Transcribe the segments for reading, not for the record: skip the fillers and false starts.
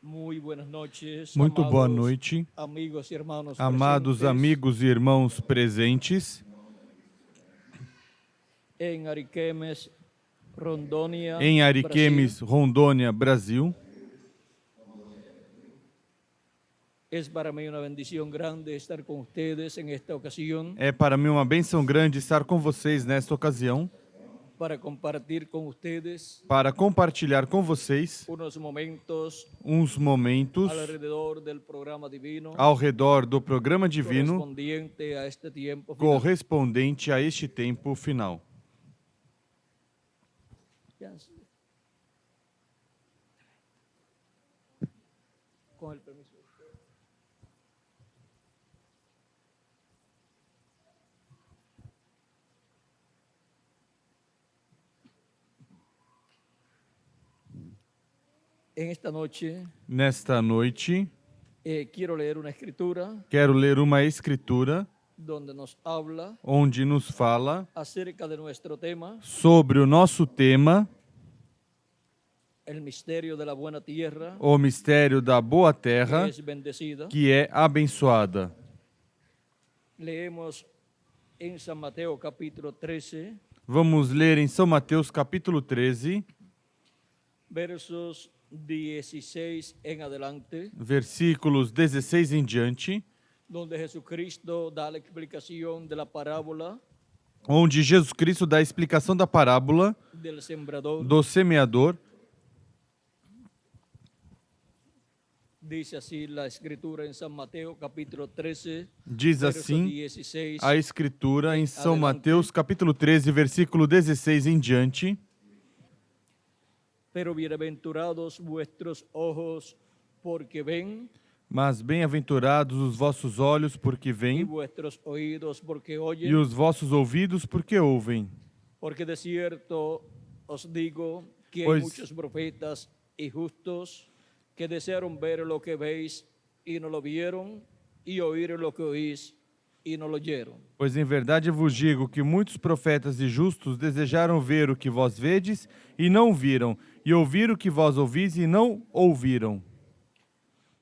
Muito boa noite, amados amigos e irmãos presentes em Ariquemes, Rondônia, Rondônia, Brasil. É para mim uma bênção grande estar com vocês nesta ocasião, para compartilhar com vocês uns momentos ao redor do programa divino correspondente a este tempo final. Com o permiso. Nesta noite, quero ler uma escritura onde nos fala acerca de nosso tema, sobre o nosso tema, o mistério da boa terra, que é abençoada. Vamos ler em São Mateus capítulo 13, versos 16 em adelante, versículos 16 em diante, onde Jesus Cristo dá a explicação da parábola do semeador. Diz assim a escritura em São Mateus capítulo 13, diz assim a escritura em São Mateus capítulo 13, versículo 16 em diante. Pero bem-aventurados vuestros ojos, porque veem, mas bem-aventurados os vossos olhos, porque veem, e vuestros ouvidos, porque oyen, e os vossos ouvidos, porque ouvem. Porque de cierto os digo que há muitos profetas e justos que desearam ver lo que veis e não lo vieram, e oír lo que oís e não lo oyeron. Pois em verdade vos digo que muitos profetas e justos desejaram ver o que vós vedes e não viram, e ouvir o que vós ouvis e não ouviram.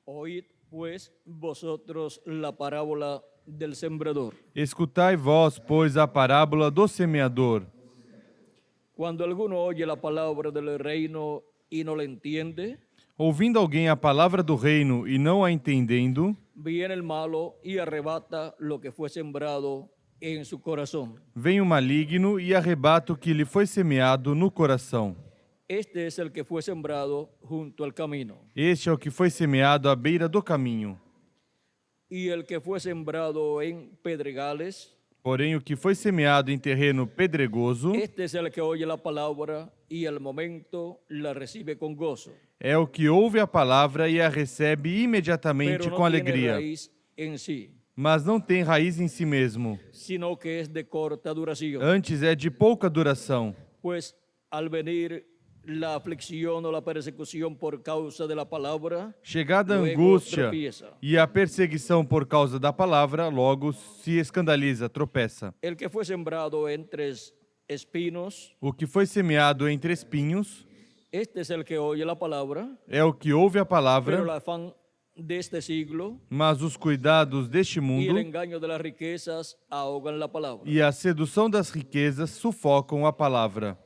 Oíd, pues, vosotros la parábola del sembrador. Escutai vós, pois, a parábola do semeador. Quando alguno oye la palabra del reino e não la entiende, ouvindo alguém a palavra do reino e não a entendendo, viene el malo y arrebata lo que fue sembrado en su corazón. Vem o maligno e arrebata o que lhe foi semeado no coração. Este es el que fue sembrado junto al camino. Este é o que foi semeado à beira do caminho. Y el que fue sembrado en pedregales, porém o que foi semeado em terreno pedregoso, este es el que oye la palabra y al momento la recibe con gozo. É o que ouve a palavra e a recebe imediatamente com alegria, mas não tem raiz em si mesmo, sino que es de corta duración. Antes é de pouca duração. Pues al venir la aflicción o la persecución por causa de la palabra, chegada a angústia e a perseguição por causa da palavra, logo se escandaliza, tropeça. El que fue sembrado entre espinos, o que foi semeado entre espinhos, este es el que oye la palabra, é o que ouve a palavra, pero el afán deste siglo, mas os cuidados deste mundo y el engaño de las riquezas ahogan la palabra, e a sedução das riquezas sufocam a palavra,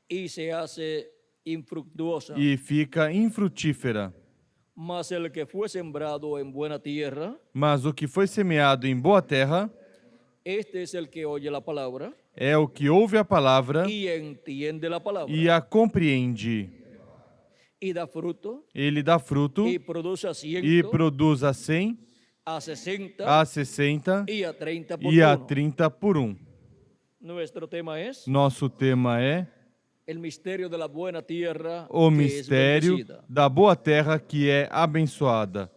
y se hace infructuosa. E fica infrutífera. Mas el que fue sembrado en buena tierra, mas o que foi semeado em boa terra, este es el que oye la palabra, é o que ouve a palavra y entiende la palabra, e a compreende. Y dá fruto, ele dá fruto e produz a 100, e produz a 100, a 60, a 60 e a 30 por e a 1. 30 por 1. Nosso tema é o mistério da boa terra que é abençoada.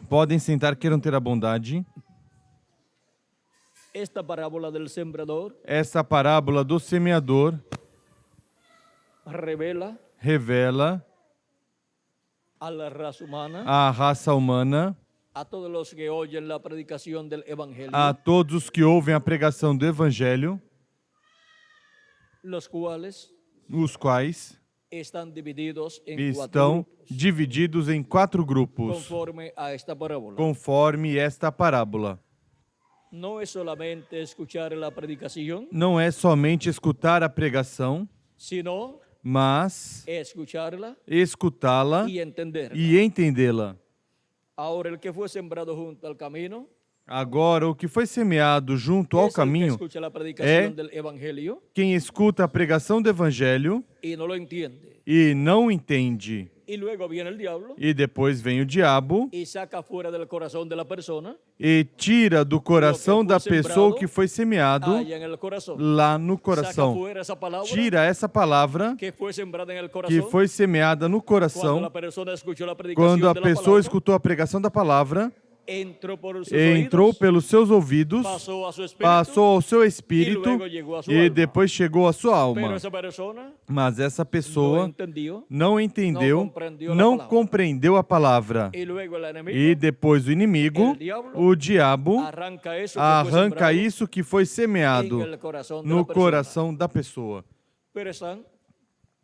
Podem sentar, queiram ter a bondade. Esta parábola del sembrador, essa parábola do semeador revela a raça humana, a todos os que oyen la predicación del evangelio, a todos os que ouvem a pregação do evangelho, os quais están divididos en 4 estão grupos, divididos em 4 grupos, conforme a esta parábola. conforme esta parábola. No es solamente escuchar la predicación, Não é somente escutar a pregação, sino mas escucharla escutá-la y entenderla. e entendê-la. Ahora, el que fue sembrado junto al camino Agora, o que foi semeado junto ao es el que caminho escucha la predicación é del evangelio quem escuta a pregação do evangelho y no lo entiende. e não entende. Y luego viene el diablo E depois vem o diabo y saca fuera del corazón de la persona, e tira do coração da pessoa que foi semeado allá en el corazón. lá no Saca coração. fuera esa palabra Tira essa palavra que fue sembrada en el que corazón. foi semeada no Cuando coração. la persona escuchó la predicación Quando a de la pessoa palabra, escutou a pregação da palavra, entró por sus entrou oídos, pelos seus ouvidos, pasó a su espíritu, passou ao seu espírito y luego llegó a su e alma. depois chegou à sua Pero alma. esa persona Mas essa no pessoa entendió não entendeu, não compreendeu a não palavra. compreendeu a palavra. y luego el enemigo E depois o inimigo, El diablo, o diabo, arranca eso que fue arranca sembrado isso que foi semeado en el corazón de no la persona. coração da pessoa. Pero están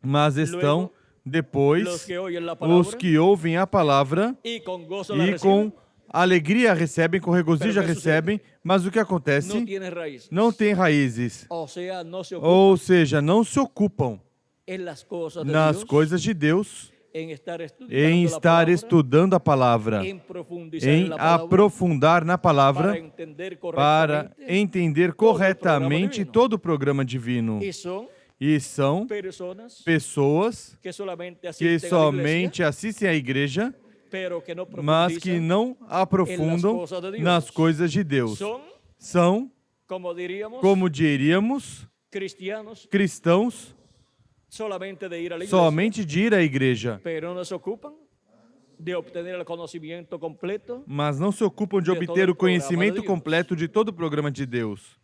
Mas estão Luego, depois los que oyen la palabra os que ouvem a palavra y con gozo la e reciben, com alegria recebem, com regozijo Pero que recebem, mas o que no acontece? tienen raíces. Não tem raízes. O sea, no se ocupan Ou seja, não se ocupam en las cosas de nas Dios, coisas de Deus, en estar estudando em la estar palabra, estudando a palavra, en profundizar em en la palabra, aprofundar na para palavra, entender para correctamente. entender todo o programa corretamente divino. todo o programa divino. Y son E são personas pessoas que solamente que asisten a la iglesia, somente assistem à igreja, pero que no mas que profundizan. não aprofundam coisas de Deus. nas coisas de Deus. Son, São, como diríamos, como diríamos, cristianos cristãos solamente de ir a la iglesia, somente de ir à igreja, pero no se ocupan de obtener el conocimiento completo. mas não se ocupam de De todo obter o o conhecimento programa de Deus. completo de todo o programa de Deus.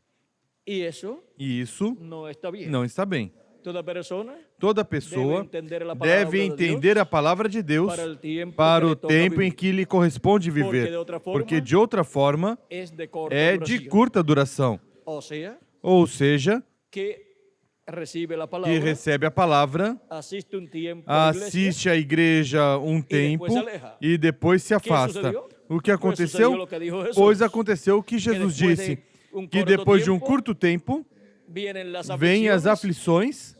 Y eso E isso no está bien. não está bem. Toda persona Toda pessoa debe entender la palabra deve de entender Deus a palavra de Deus para el tiempo para que o le toca tempo em vivir. que lhe corresponde viver. Porque de outra forma, Porque de outra forma es de corta é de duración. curta duração. O sea, Ou seja, que recibe la que palabra, recebe a palavra, asiste un tiempo a la iglesia, assiste à igreja um tempo depois se aleja. e depois se afasta. sucedeu? O que Pues aconteceu? sucedió lo que dijo Jesús. Pois aconteceu o que Jesus depois disse, de um que curto depois de um tempo, curto tempo, vienen las vêm as aflicciones, aflições,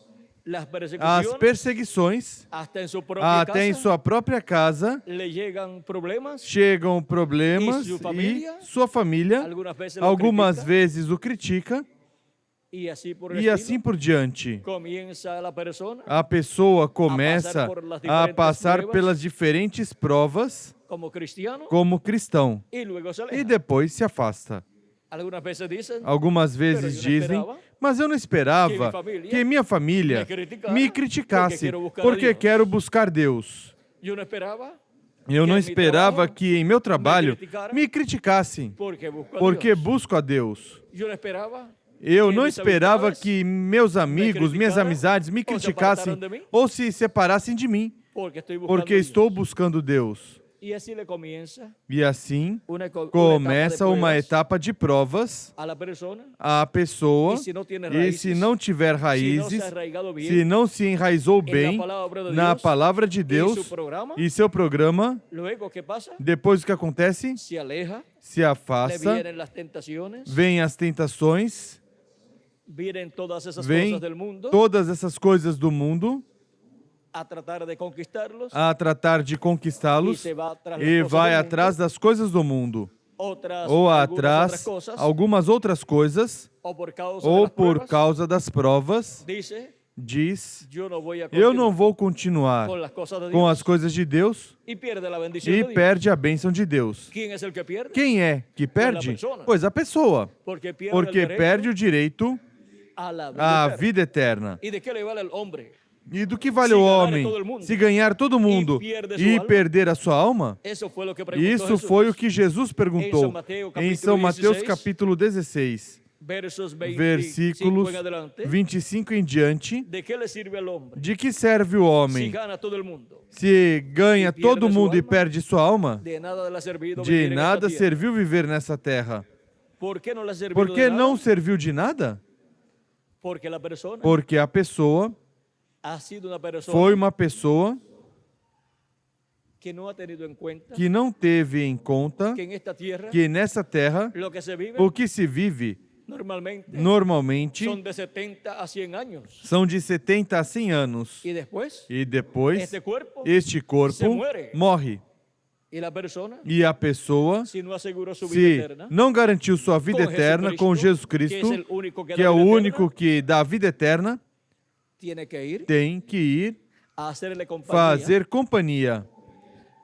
las as persecuciones, perseguições, hasta en su propia até em casa sua própria casa, le llegan problemas, chegam problemas E sua e família? sua família algunas veces lo algumas critica, vezes o critica y así por el e estilo. assim por diante. Comienza la persona A pessoa começa por las a diferentes passar pruebas. pelas diferentes provas como cristiano como cristão y luego se e aleja. depois se afasta. Algunas veces dicen, Algumas vezes eu não dizem, esperava mas eu não esperava que minha família me criticasse porque quero buscar Deus. yo no esperaba Eu não em meu esperava trabalho que em meu trabalho criticaram me criticassem porque busco a porque Dios. busco a Deus. Yo no esperaba Eu que não mis esperava amistades que meus amigos, minhas criticaram amizades me ou se criticassem apartaram de mim. ou se separassem de mim, porque estoy buscando porque a Dios. estou buscando Deus. Y así le comienza E assim una começa uma pruebas etapa de provas a la persona. à pessoa, E se não tiver e raízes, se não tiver raízes, se arraigado bien se não se enraizou en la bem palabra de na Dios palavra de y Deus su programa, e seu programa, luego ¿qué pasa? depois o que acontece? Se aleja, Se le afasta, vienen las tentaciones, vêm as tentações, vienen todas esas vêm cosas del mundo todas essas coisas do mundo a tratar de conquistarlos a tratar de y conquistá-los se va tras las e cosas vai del atrás das coisas do mundo, mundo, tras ou algunas atrás otras cosas, algumas outras coisas, o por causa de ou las por pruebas, causa das provas, dice, diz: yo no voy a eu não continuar vou continuar con las cosas de com Dios as coisas de Deus y pierde la bendición e de Dios. perde a bênção de Deus. ¿Quién es el que pierde? Quem é que perde? persona. Pois a pessoa, Porque pierde porque el derecho perde o direito a la vida à eterna. vida eterna. ¿Y de qué le vale al hombre? E do que vale Se o ganhar homem todo el mundo se ganhar todo mundo pierde sua e alma? perder a sua alma? Eso fue lo que preguntó Isso Jesús. foi o que Jesus perguntou em São Mateus capítulo 16, Versos 25 versículos en adelante. 25 em diante. ¿De qué le sirve al hombre De que serve o si homem gana todo el mundo? se ganha E perde todo sua mundo e alma? perde sua alma? De nada le ha servido De vivir en nada esta tierra. serviu viver nessa terra. ¿Por qué no le ha servido Por de que nada? não serviu de nada? Porque la persona Porque a pessoa ha sido una persona foi uma pessoa que no ha tenido en cuenta que não teve em conta que en esta tierra que nessa terra lo que se vive o que se vive normalmente son de 70 a 100 años. são de 70 a 100 anos. Y después, E depois, este cuerpo este corpo se muere. morre. y la persona, E a pessoa, si no aseguró su vida se eterna, não garantiu sua vida com eterna com Jesus que Cristo, es el único que que da é o vida único eterna, que dá a vida eterna, tiene que ir tem que ir a hacerle compañía fazer companhia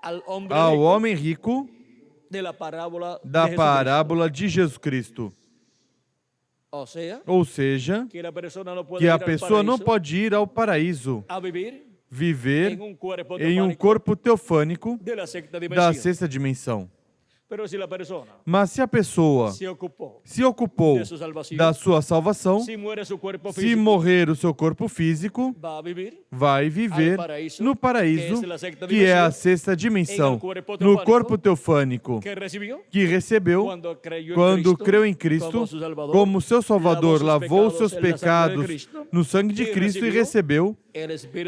al hombre ao rico homem rico de la parábola da de Jesucristo. parábola de Jesus Cristo. O sea, Ou seja, que la persona no puede que ir a al pessoa não paraíso pode ir ao paraíso a vivir viver en un cuerpo em um teofánico corpo teofânico de la sexta da dimensión. sexta dimensão. Pero si la persona Mas se a pessoa se ocupó se ocupou de su salvación, da sua salvação, si muere su cuerpo se físico, morrer o seu corpo físico, va a vivir vai viver no paraíso, que é a sexta dimensão, no corpo teofânico que recibió que recebeu quando creu em Cristo como seu Salvador, lavou seus pecados no sangue de Cristo e recebeu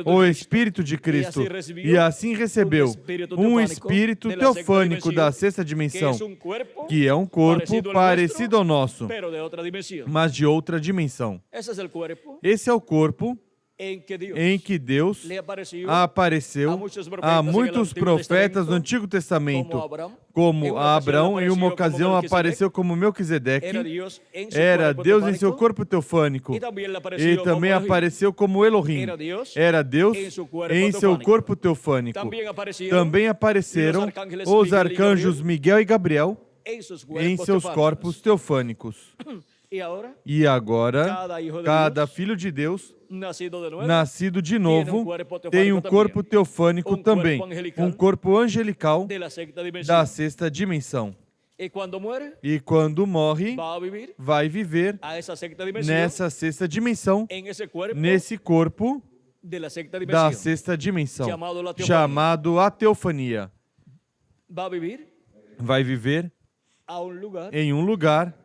o Espírito de Cristo. E assim recebeu um Espírito teofânico da sexta dimensão, que é um corpo parecido ao nosso, pero de otra dimensión. mas de outra dimensão. Ese es el cuerpo Esse é o corpo em que Deus le apareció apareceu a muitos profetas no Antigo Testamento, como a Abraão, em uma ocasião apareceu como Melquisedeque, era Deus em seu corpo teofânico, e também apareceu como Elohim, era Deus em seu corpo teofânico. Também apareceram os arcanjos Miguel e Gabriel em seus corpos teofânicos. E agora, cada filho de Deus, nascido de novo, tem um corpo teofânico também, um corpo angelical da sexta dimensão. E quando morre, vai viver nessa sexta dimensão, nesse corpo da sexta dimensão, chamado a teofania. Vai viver em um lugar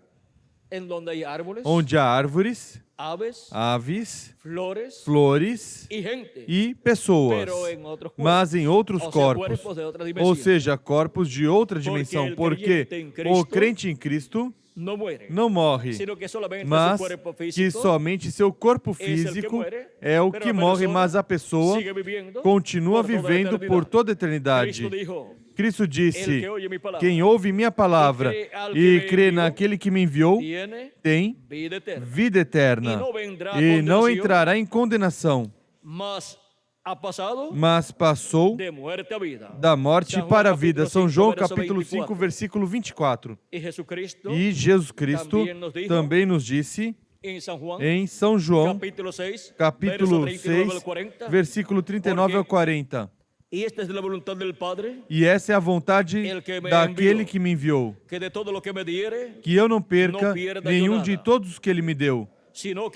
onde há árvores, aves, flores e pessoas, mas em outros corpos, ou seja, corpos de outra dimensão, porque o crente em Cristo não morre, mas que somente seu corpo físico é o que morre, mas a pessoa continua vivendo por toda a eternidade. Cristo disse: quem ouve minha palavra e crê naquele que me enviou, tem vida eterna e não entrará em condenação, mas passou da morte para a vida. São João capítulo 5, versículo 24. E Jesus Cristo também nos disse em São João capítulo 6, versículo 39 ao 40. E essa é a vontade daquele que me enviou, que eu não perca nenhum de todos os que ele me deu,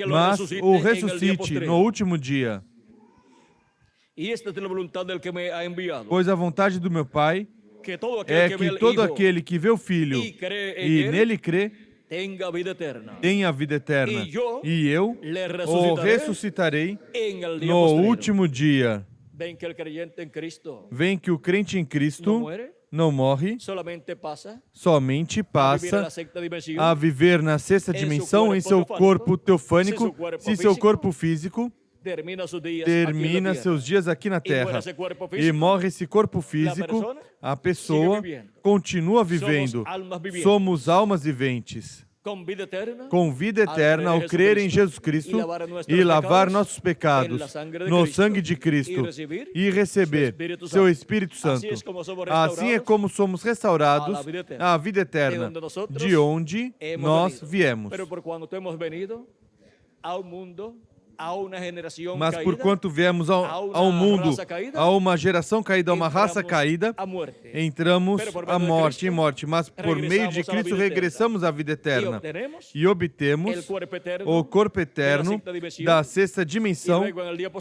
mas o ressuscite no último dia. Pois a vontade do meu Pai é que todo aquele que vê o Filho e nele crê tenha a vida eterna, e eu o ressuscitarei no último dia. Vem que o crente em Cristo não morre, somente passa a viver na sexta dimensão em seu corpo teofânico, se seu corpo físico termina seus dias aqui na terra e morre esse corpo físico, a pessoa continua vivendo. Somos almas viventes com vida eterna ao crer em Jesus Cristo e lavar nossos pecados no sangue de Cristo e receber seu Espírito Santo. Assim é como somos restaurados à vida eterna, de onde nós viemos. Mas por quanto viemos ao mundo, a uma geração caída, a uma raça caída, entramos à morte em morte. Mas por meio de Cristo regressamos à vida eterna e obtemos o corpo eterno da sexta dimensão.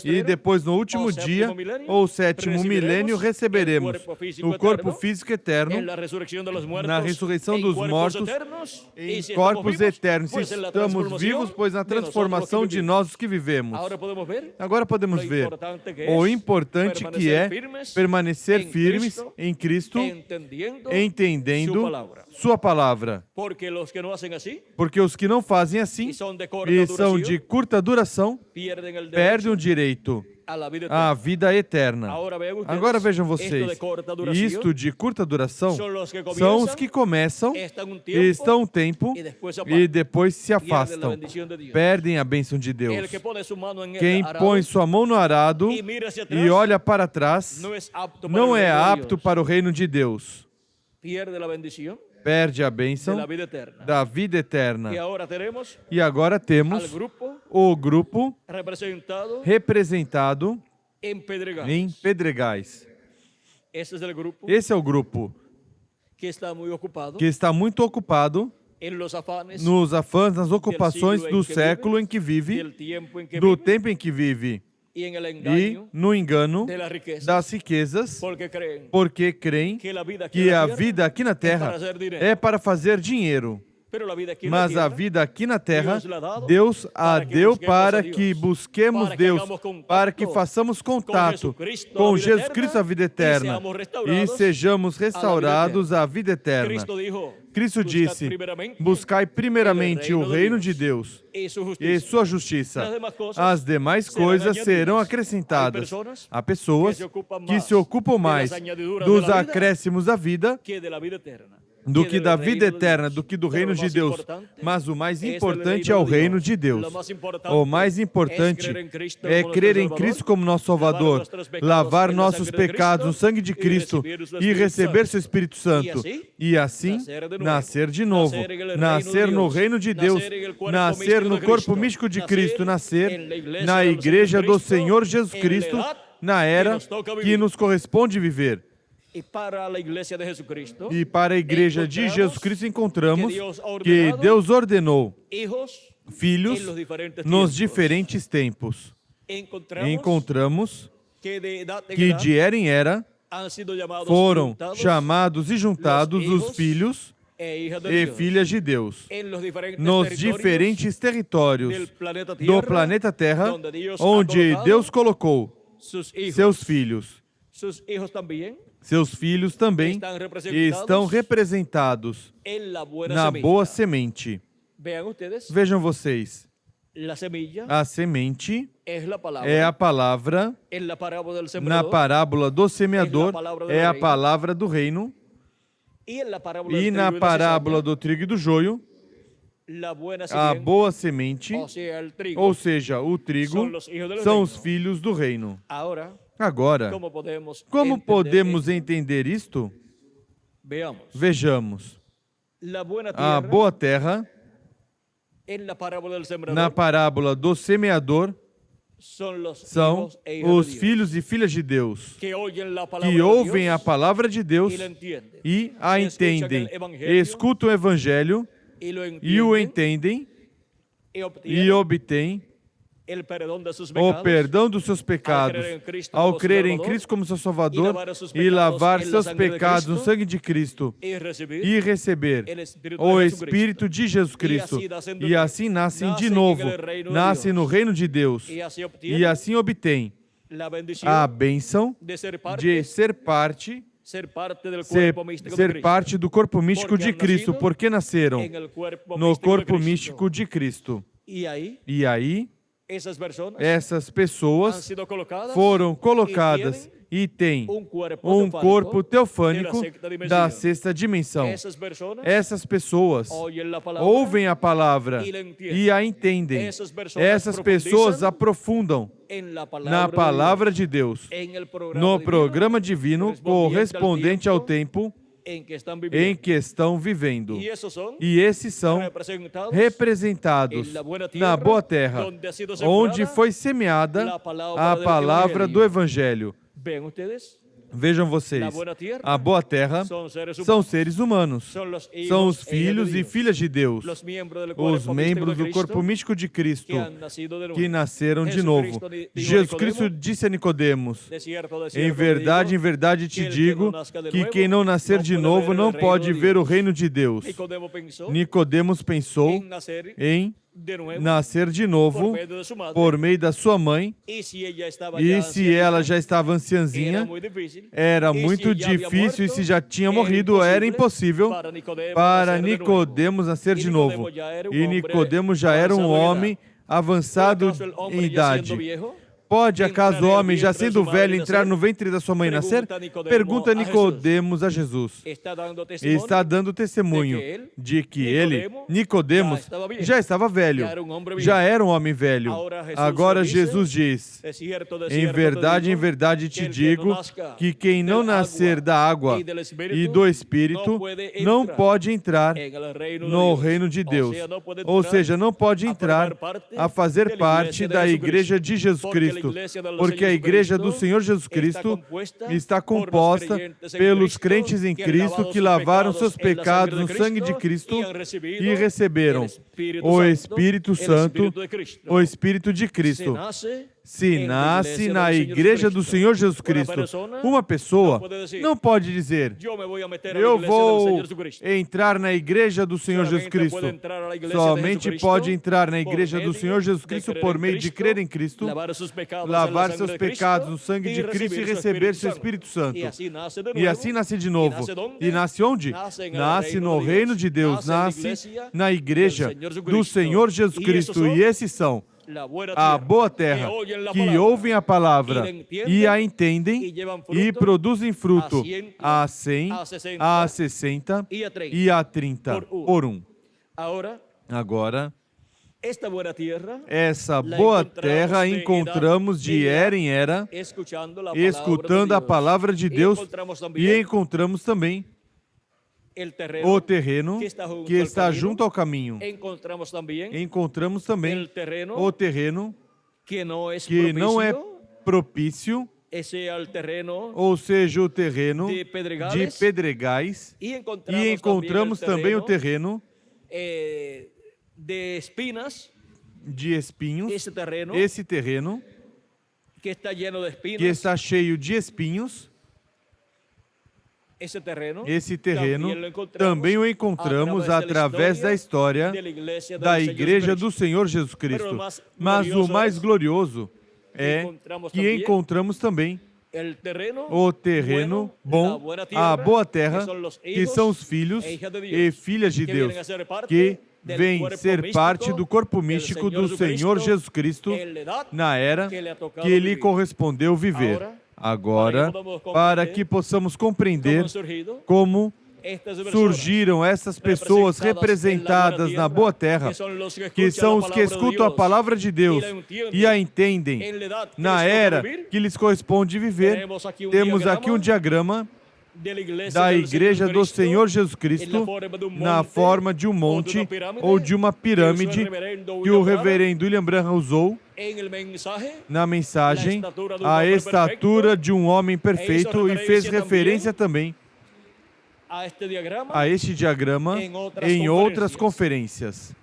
E depois, no último dia, ou sétimo milênio, receberemos o corpo físico eterno na ressurreição dos mortos em corpos eternos. Estamos vivos, pois na transformação de nós os que vivemos vivemos. Agora podemos ver o importante que é permanecer firmes em Cristo, entendendo sua palavra. Porque os que não fazem assim e são de curta duração, perdem o direito à vida eterna. Agora vejam vocês, isto de curta duração são os que começam, estão um tempo e depois se afastam, perdem a bênção de Deus. Quem põe sua mão no arado e olha para trás não é apto para o reino de Deus. Perde a bênção da vida eterna. E agora temos o grupo representado em Pedregais. Esse é o grupo que está muito ocupado nos afanes, nas ocupações do século em que vive, do tempo em que vive, e no engano das riquezas, porque creem que a vida aqui na terra é para fazer dinheiro. Mas a vida aqui na terra, Deus a deu para que busquemos Deus, para que façamos contato com Jesus Cristo, a vida eterna, e sejamos restaurados à vida eterna. Cristo disse: buscai primeiramente o reino de Deus e sua justiça. As demais coisas serão acrescentadas a pessoas que se ocupam mais dos acréscimos da vida do que da vida eterna, do que do reino de Deus. Mas o mais importante é o reino de Deus. O mais importante é crer em Cristo como nosso Salvador, lavar nossos pecados no sangue de Cristo e receber seu Espírito Santo. E assim, nascer de novo, nascer no reino de Deus, nascer no corpo místico de Cristo, nascer na igreja do Senhor Jesus Cristo, na era que nos corresponde viver. E para a igreja de Jesus Cristo encontramos que Deus ordenou filhos nos diferentes tempos. Encontramos que de era em era foram chamados e juntados os filhos e filhas de Deus nos diferentes territórios do planeta Terra, onde Deus colocou seus filhos. Seus filhos também estão representados na boa semente. Vejam vocês, a semente é a palavra, na parábola do semeador é a palavra do reino, e na parábola do trigo e do joio, a boa semente, ou seja, o trigo, são os filhos do reino. Agora, como podemos entender isto? Vejamos. A boa terra, na parábola do semeador, são os filhos e filhas de Deus, que ouvem a palavra de Deus e a entendem, escutam o Evangelho e o entendem e obtêm o perdão dos seus pecados, ao crer em Cristo como seu Salvador e lavar seus pecados no sangue de Cristo e receber o Espírito de Jesus Cristo. E assim nascem de novo, nascem no reino de Deus e assim obtêm a bênção de ser parte do corpo místico de Cristo, porque nasceram no corpo místico de Cristo. E aí, essas pessoas foram colocadas e têm um corpo teofânico da sexta dimensão. Essas pessoas ouvem a palavra e a entendem. Essas pessoas aprofundam na palavra de Deus, no programa divino correspondente ao tempo em que estão vivendo. E esses são representados na boa terra, onde foi semeada a palavra do Evangelho. Vejam vocês, a boa terra são seres humanos, são os filhos e filhas de Deus, os membros do corpo místico de Cristo, que nasceram de novo. Jesus Cristo disse a Nicodemos: em verdade te digo que quem não nascer de novo não pode ver o reino de Deus. Nicodemos pensou em nascer de novo por meio da sua mãe. E se ela já estava anciãzinha, era muito difícil. E se já tinha morrido, era impossível para Nicodemos nascer de novo. E Nicodemos já era um homem avançado em idade. Pode acaso o homem, já sendo velho, entrar no ventre da sua mãe e nascer? Pergunta Nicodemos a Jesus. Está dando testemunho de que ele, Nicodemos, já estava velho, já era um homem velho. Agora Jesus diz: em verdade te digo que quem não nascer da água e do Espírito não pode entrar no reino de Deus. Ou seja, não pode entrar a fazer parte da igreja de Jesus Cristo. Porque a igreja do Senhor Jesus Cristo está composta pelos crentes em Cristo que lavaram seus pecados no sangue de Cristo e receberam o Espírito Santo, o Espírito de Cristo. Se nasce na igreja do Senhor Jesus Cristo, uma pessoa não pode dizer: eu vou entrar na igreja do Senhor Jesus Cristo. Somente pode entrar na igreja do Senhor Jesus Cristo por meio de crer em Cristo, lavar seus pecados no sangue de Cristo e receber seu Espírito Santo. E assim nasce de novo. E nasce onde? Nasce no reino de Deus, nasce na igreja do Senhor Jesus Cristo. E esses são a boa terra, que ouvem a palavra e a entendem e produzem fruto a 100, a 60 e a 30 por um. Agora, essa boa terra encontramos de era em era, escutando a palavra de Deus, e encontramos também o terreno que está junto ao caminho. Encontramos também o terreno que não é propício, ou seja, o terreno de pedregais. E encontramos também o terreno de espinhos. Esse terreno que está cheio de espinhos. Esse terreno também o encontramos através da história da Igreja do Senhor Jesus Cristo. Mas o mais glorioso é que encontramos também o terreno bom, a boa terra, que são os filhos e filhas de Deus, que vêm ser parte do corpo místico do Senhor Jesus Cristo na era que lhe correspondeu viver. Agora, para que possamos compreender como surgiram essas pessoas representadas na boa terra, que são os que escutam a palavra de Deus e a entendem na era que lhes corresponde viver, temos aqui um diagrama da Igreja do Senhor Jesus Cristo na forma de um monte ou de uma pirâmide que o reverendo William Branham usou na mensagem a estatura de um homem perfeito e fez referência também a este diagrama em outras conferências.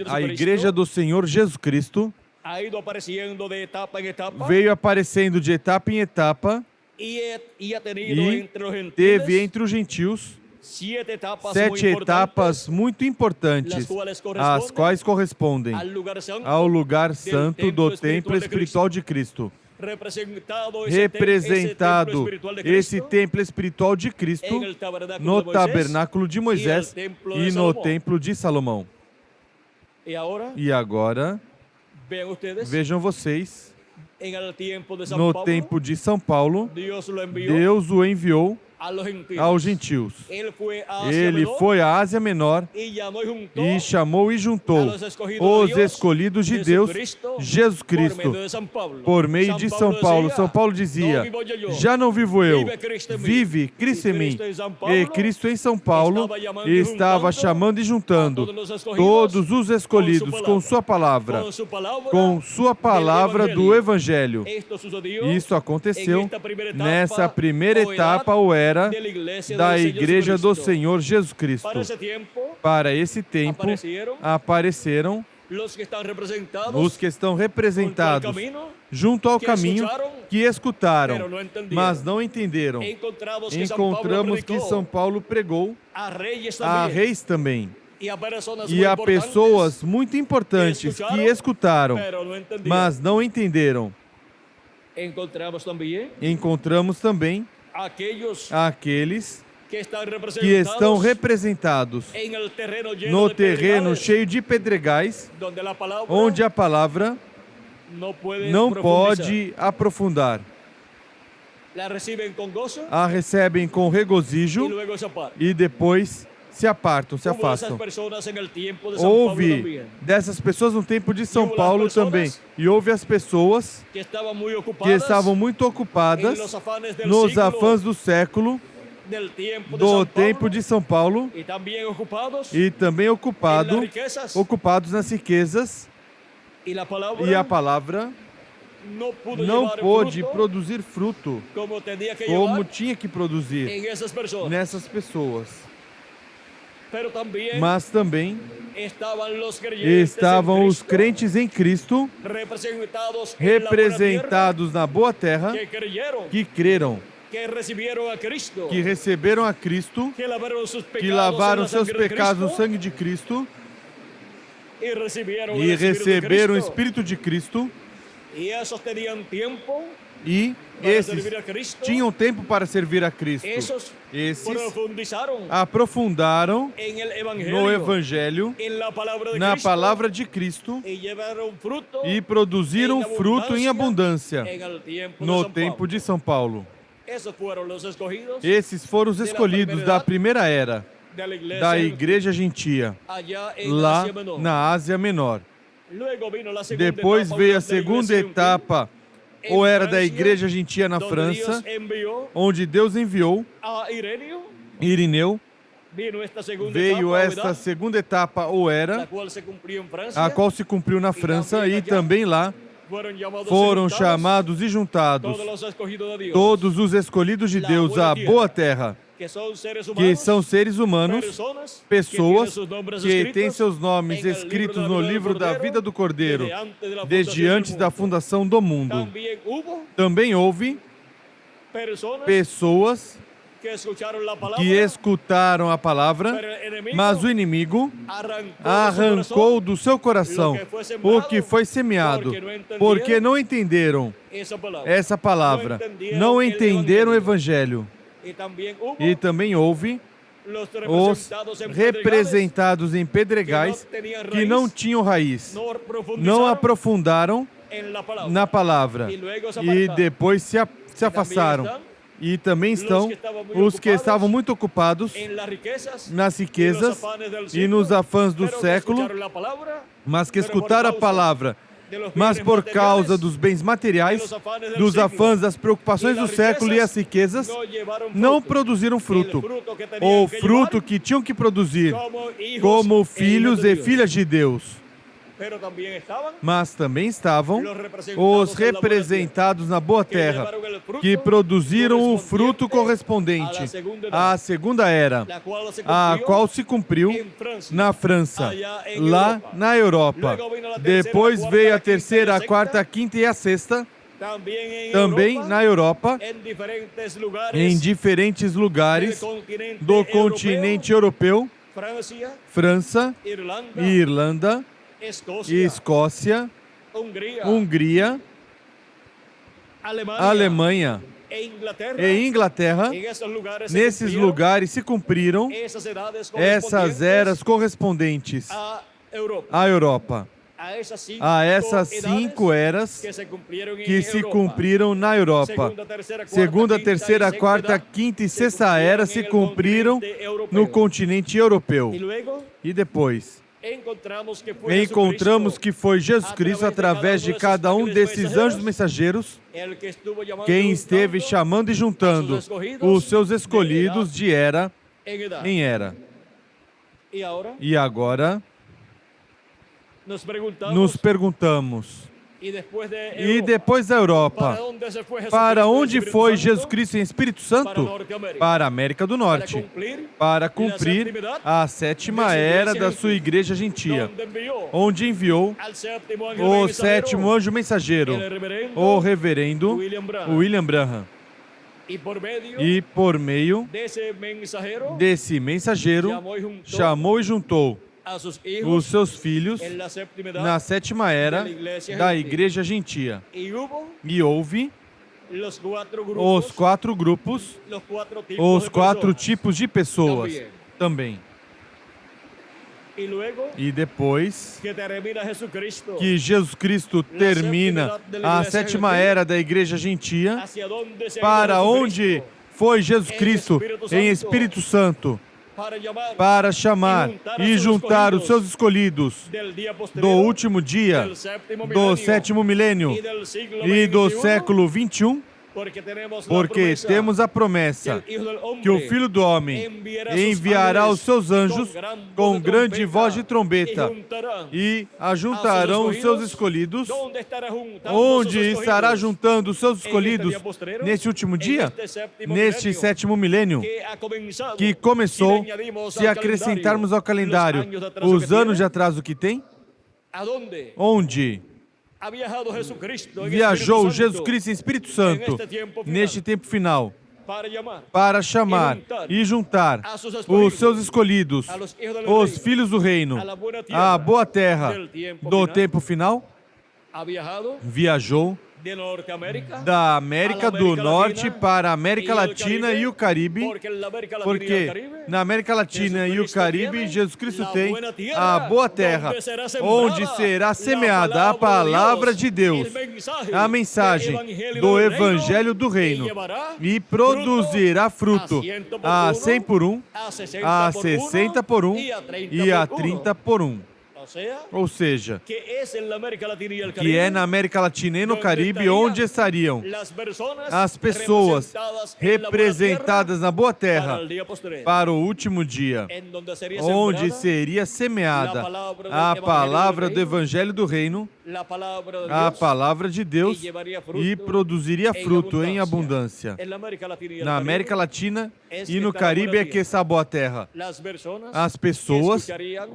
A Igreja do Senhor Jesus Cristo veio aparecendo de etapa em etapa e teve entre os gentios 7 etapas muito importantes, as quais correspondem ao lugar santo do templo espiritual de Cristo. Representado esse templo espiritual de Cristo no tabernáculo de Moisés e no templo de Salomão. E agora, vejam vocês, no tempo de São Paulo, Deus o enviou aos gentios. Ele foi à Ásia Menor e chamou e juntou os escolhidos de Deus, Jesus Cristo, por meio de São Paulo. São Paulo dizia: já não vivo eu, vive Cristo em mim. E Cristo em São Paulo estava chamando e juntando todos os escolhidos com sua palavra do Evangelho. Isso aconteceu nessa primeira etapa, ou era da Igreja do Senhor Jesus Cristo. Para esse tempo, apareceram os que estão representados junto ao caminho, que escutaram, mas não entenderam. Encontramos que São Paulo pregou a reis também. E há pessoas muito importantes que escutaram, mas não entenderam. Encontramos também aqueles que estão representados no terreno cheio de pedregais, onde a palavra não pode aprofundar. A recebem com regozijo e depois se apartam, se afastam. Houve dessas pessoas no tempo de São Paulo também. E houve as pessoas que estavam muito ocupadas nos afãs do século, do tempo de São Paulo, e também ocupados nas riquezas, e a palavra não pôde produzir fruto como tinha que produzir nessas pessoas. Mas também estavam os crentes em Cristo, representados na boa terra, que creram, que receberam a Cristo, que lavaram seus pecados no sangue de Cristo e receberam o Espírito de Cristo. E esses tinham tempo para servir a Cristo. Esses aprofundaram no Evangelho, na palavra de Cristo, e produziram fruto em abundância no tempo de São Paulo. Esses foram os escolhidos da primeira era da Igreja Gentia, lá na Ásia Menor. Depois veio a segunda etapa, ou era da Igreja Gentia na França, onde Deus enviou Irineu. Veio esta segunda etapa, ou era, a qual se cumpriu na França, e também lá foram chamados e juntados todos os escolhidos de Deus à boa terra, que são seres humanos, pessoas que têm seus nomes escritos no livro da vida do Cordeiro, desde antes da fundação do mundo. Também houve pessoas que escutaram a palavra, mas o inimigo arrancou do seu coração o que foi semeado, porque não entenderam essa palavra, não entenderam o Evangelho. E também houve os representados em pedregais que não tinham raiz, não aprofundaram na palavra e depois se afastaram. E também estão os que estavam muito ocupados nas riquezas e nos afãs do século, mas que escutaram a palavra, mas por causa dos bens materiais, dos afãs, das preocupações do século e as riquezas, não produziram fruto, ou fruto que tinham que produzir, como filhos e filhas de Deus. Mas também estavam os representados na boa terra, que produziram o fruto correspondente à segunda era, a qual se cumpriu na França, lá na Europa. Depois veio a terceira, a quarta, a quinta e a sexta, também na Europa, em diferentes lugares do continente europeu, França, Irlanda, Escócia, Hungria, Alemanha e Inglaterra. Nesses lugares se cumpriram essas eras correspondentes à Europa, a essas 5 eras que se cumpriram na Europa. Segunda, terceira, quarta, quinta e sexta era se cumpriram no continente europeu. E depois encontramos que foi Jesus Cristo, através de cada um desses anjos mensageiros, quem esteve chamando e juntando os seus escolhidos de era em era. E agora nos perguntamos, e depois da Europa, para onde foi Jesus Cristo em Espírito Santo? Para a América do Norte, para cumprir a 7ª era da sua Igreja Gentia, onde enviou o 7º anjo mensageiro, o reverendo William Branham. E por meio desse mensageiro, chamou e juntou os seus filhos na sétima era da igreja gentia. E houve os 4 grupos, os 4 tipos de pessoas também. E depois que Jesus Cristo termina a sétima era da igreja gentia, para onde foi Jesus Cristo em Espírito Santo? Para chamar e juntar os seus escolhidos do último dia, do sétimo milênio e do século 21, porque temos a promessa que o Filho do Homem enviará os seus anjos com grande voz de trombeta e ajuntarão os seus escolhidos. Onde estará juntando os seus escolhidos neste último dia? Neste sétimo milênio, que começou, se acrescentarmos ao calendário os anos de atraso que tem? Onde viajou Jesus Cristo em Espírito Santo neste tempo final para chamar e juntar os seus escolhidos, os filhos do reino, à boa terra do tempo final? Viajou da América do Norte para a América Latina e o Caribe, porque na América Latina e o Caribe, Jesus Cristo tem a boa terra, onde será semeada a palavra de Deus, a mensagem do Evangelho do Reino, e produzirá fruto a 100 por 1, a 60 por 1 e a 30 por 1. Ou seja, que é na América Latina e no Caribe onde estariam as pessoas representadas na boa terra para o último dia, onde seria semeada a palavra do Evangelho do Reino, a palavra de Deus, e produziria fruto em abundância. Na América Latina e no Caribe é que está a boa terra. As pessoas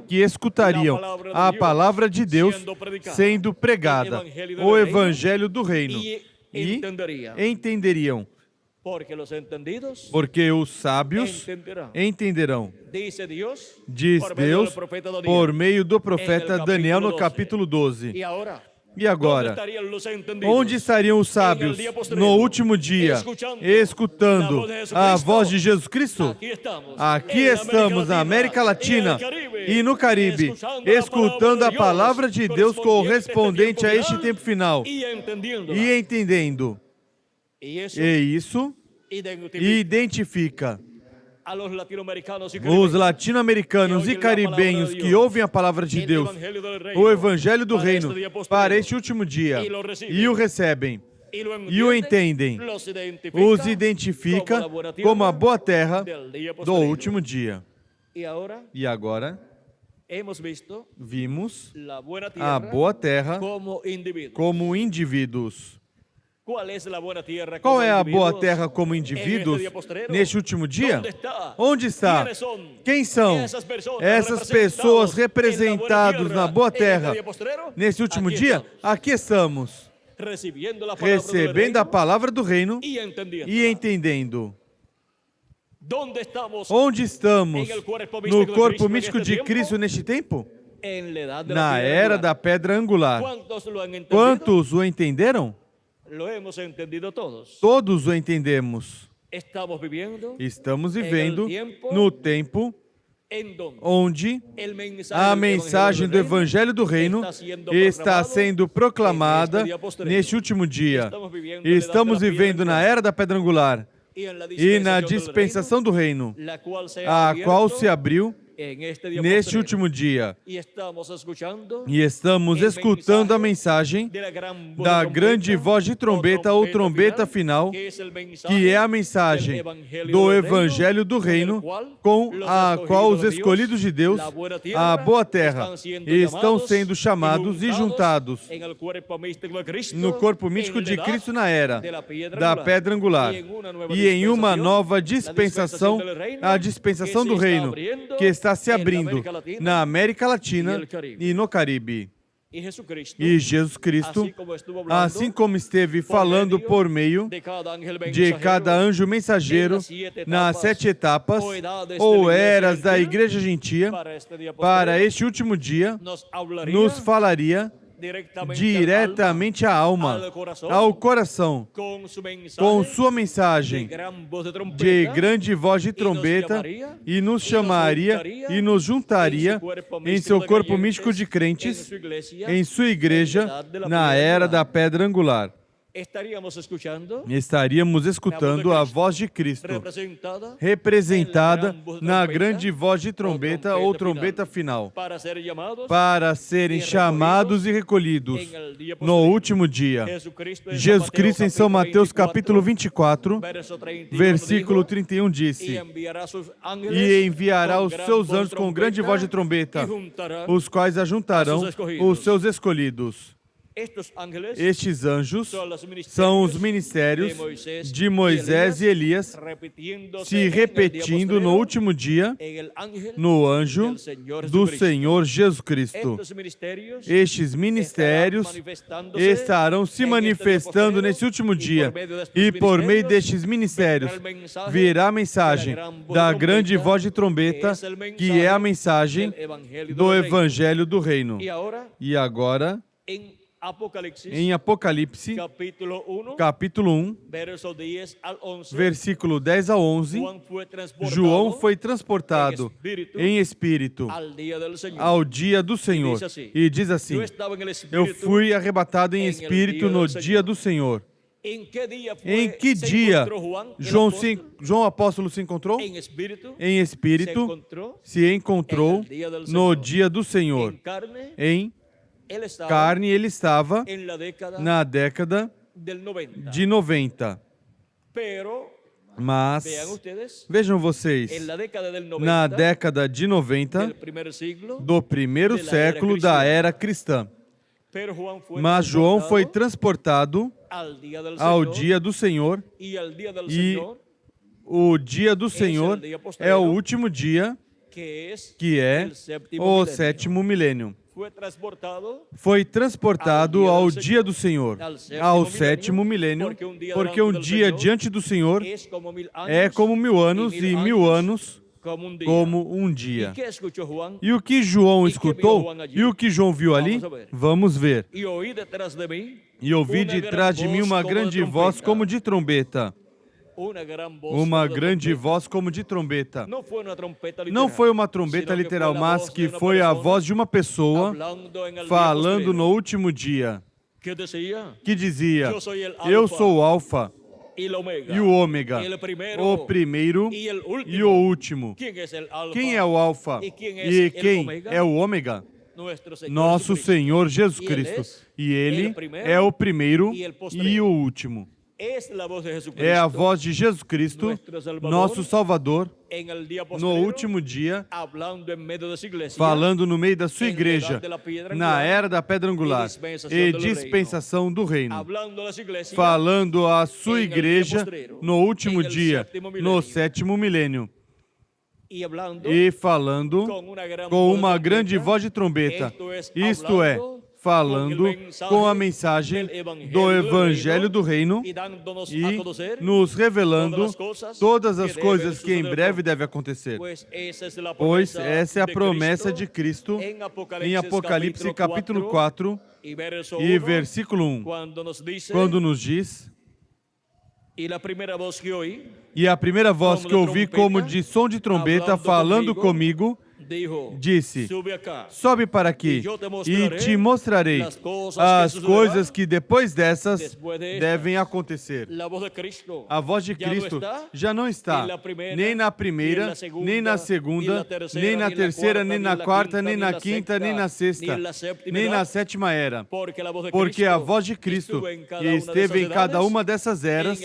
que escutariam a palavra de Deus sendo pregada, o Evangelho do Reino, e entenderiam, porque os sábios entenderão. Diz Deus por meio do profeta Daniel no capítulo 12. E agora, onde estariam os sábios no último dia, escutando a voz de Jesus Cristo? Aqui estamos na América Latina e no Caribe, escutando a palavra de Deus correspondente a este tempo final e entendendo. E isso identifica os latino-americanos e caribenhos que ouvem a palavra de Deus, o Evangelho do Reino, para este último dia, e o recebem, e o entendem, os identifica como a boa terra do último dia. E agora, vimos a boa terra como indivíduos. Qual é a boa terra como indivíduos neste último dia? Onde está? Quem são essas pessoas representadas na boa terra nesse último dia? Aqui estamos, recebendo a palavra do reino e entendendo. Onde estamos no corpo místico de Cristo neste tempo? Na era da pedra angular. Quantos o entenderam? Todos o entendemos. Estamos vivendo no tempo onde a mensagem do Evangelho do Reino está sendo proclamada neste último dia. Estamos vivendo na era da pedra angular e na dispensação do reino, a qual se abriu neste último dia. E estamos escutando a mensagem da grande voz de trombeta ou trombeta final, que é a mensagem do Evangelho do Reino, com a qual os escolhidos de Deus, a boa terra, estão sendo chamados e juntados no corpo místico de Cristo na era da pedra angular e em uma nova dispensação, a dispensação do reino, que está se abrindo na América Latina e no Caribe. E Jesus Cristo, assim como esteve falando por meio de cada anjo mensageiro nas 7 etapas ou eras da Igreja Gentia, para este último dia, nos falaria diretamente à alma, ao coração, com sua mensagem de grande voz de trombeta, e nos chamaria e nos juntaria em seu corpo místico de crentes, em sua igreja, na era da pedra angular. Estaríamos escutando a voz de Cristo, representada na grande voz de trombeta ou trombeta final, para serem chamados e recolhidos no último dia. Jesus Cristo, em São Mateus capítulo 24, versículo 31, disse: E enviará os seus anjos com grande voz de trombeta, os quais ajuntarão os seus escolhidos. Estes anjos são os ministérios de Moisés e Elias, se repetindo no último dia no anjo do Senhor Jesus Cristo. Estes ministérios estarão se manifestando nesse último dia, e por meio destes ministérios virá a mensagem da grande voz de trombeta, que é a mensagem do Evangelho do Reino. E agora, em Apocalipse, capítulo 1, versículo 10 a 11, João foi transportado em espírito ao dia do Senhor. E diz assim: Eu fui arrebatado em espírito no dia do Senhor. Em que dia João Apóstolo se encontrou? Em espírito se encontrou no dia do Senhor. Em carne, ele estava na década de 90. Mas, vejam vocês, na década de 90 do primeiro século da era cristã. Mas João foi transportado ao dia do Senhor, e o dia do Senhor é o último dia, que é o 7º milênio. Foi transportado ao dia do Senhor, ao 7º milênio, porque um dia diante do Senhor é como 1000 anos, e 1000 anos como um dia. E o que João escutou, e o que João viu ali, vamos ver. E ouvi detrás de mim uma grande voz como de trombeta. Uma grande voz como de trombeta. Não foi uma trombeta literal, mas que foi a voz de uma pessoa falando no último dia, que dizia: Eu sou o Alfa e o Ômega, o primeiro e o último. Quem é o Alfa e quem é o Ômega? Nosso Senhor Jesus Cristo. E Ele é o primeiro e o último. É a voz de Jesus Cristo, nosso Salvador, no último dia, falando no meio da sua igreja, na era da pedra angular e dispensação do reino. Falando à sua igreja no último dia, no 7º milênio. E falando com uma grande voz de trombeta, isto é, falando com a mensagem do Evangelho do Reino e nos revelando todas as coisas que em breve devem acontecer. Pois essa é a promessa de Cristo em Apocalipse capítulo 4 e versículo 1, quando nos diz: E a primeira voz que ouvi como de som de trombeta falando comigo, disse: Sobe para aqui e te mostrarei as coisas que depois dessas devem acontecer. A voz de Cristo já não está nem na primeira, nem na segunda, nem na terceira, nem na quarta, nem na quinta, nem na sexta, nem na 7ª era. Porque a voz de Cristo esteve em cada uma dessas eras,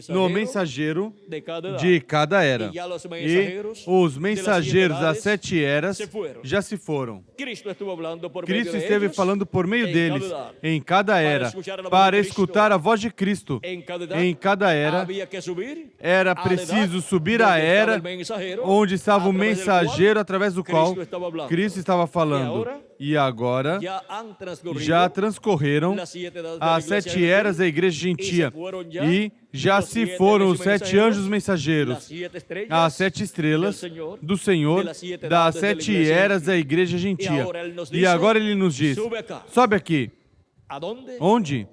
no mensageiro de cada era. E os mensageiros das 7 eras já se foram. Cristo esteve falando por meio deles em cada era. Para escutar a voz de Cristo em cada era, era preciso subir a era onde estava o mensageiro através do qual Cristo estava falando. E agora já transcorreram as 7 eras da igreja gentia e já se foram os 7 anjos mensageiros, as 7 estrelas do Senhor das 7 eras da igreja gentia. E agora ele nos diz, sobe aqui. Onde?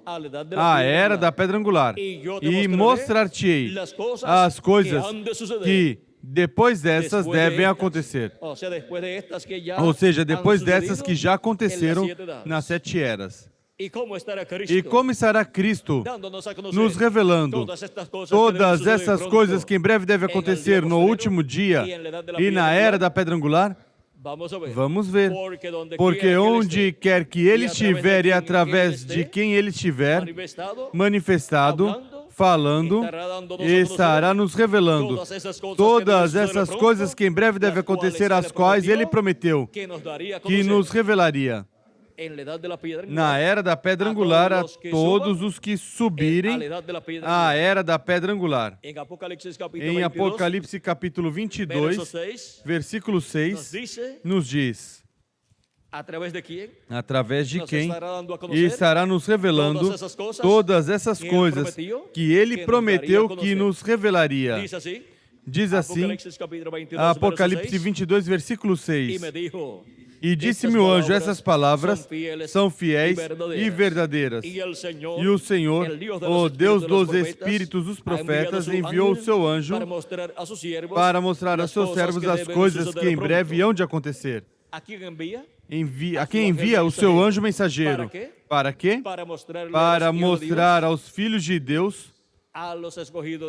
A era da pedra angular. E mostrar-te-ei as coisas que depois dessas devem acontecer. Ou seja, depois dessas que já aconteceram nas 7 eras. E como estará Cristo nos revelando todas essas coisas que em breve devem acontecer no último dia e na era da pedra angular? Vamos ver. Porque onde quer que Ele estiver e através de quem Ele estiver manifestado, falando, estará nos revelando todas essas coisas que em breve devem acontecer, as quais Ele prometeu que nos revelaria. Na era da pedra angular, a todos os que subirem à era da pedra angular. Em Apocalipse capítulo 22, versículo 6, nos diz, através de quem estará nos revelando todas essas coisas que Ele prometeu que nos revelaria. Diz assim, Apocalipse 22, versículo 6. E disse-me o anjo, essas palavras são fiéis e verdadeiras. E o Senhor, o Deus dos Espíritos dos profetas, enviou o seu anjo para mostrar a seus servos as coisas que em breve hão de acontecer. A quem envia o seu anjo mensageiro? Para quê? Para mostrar aos filhos de Deus,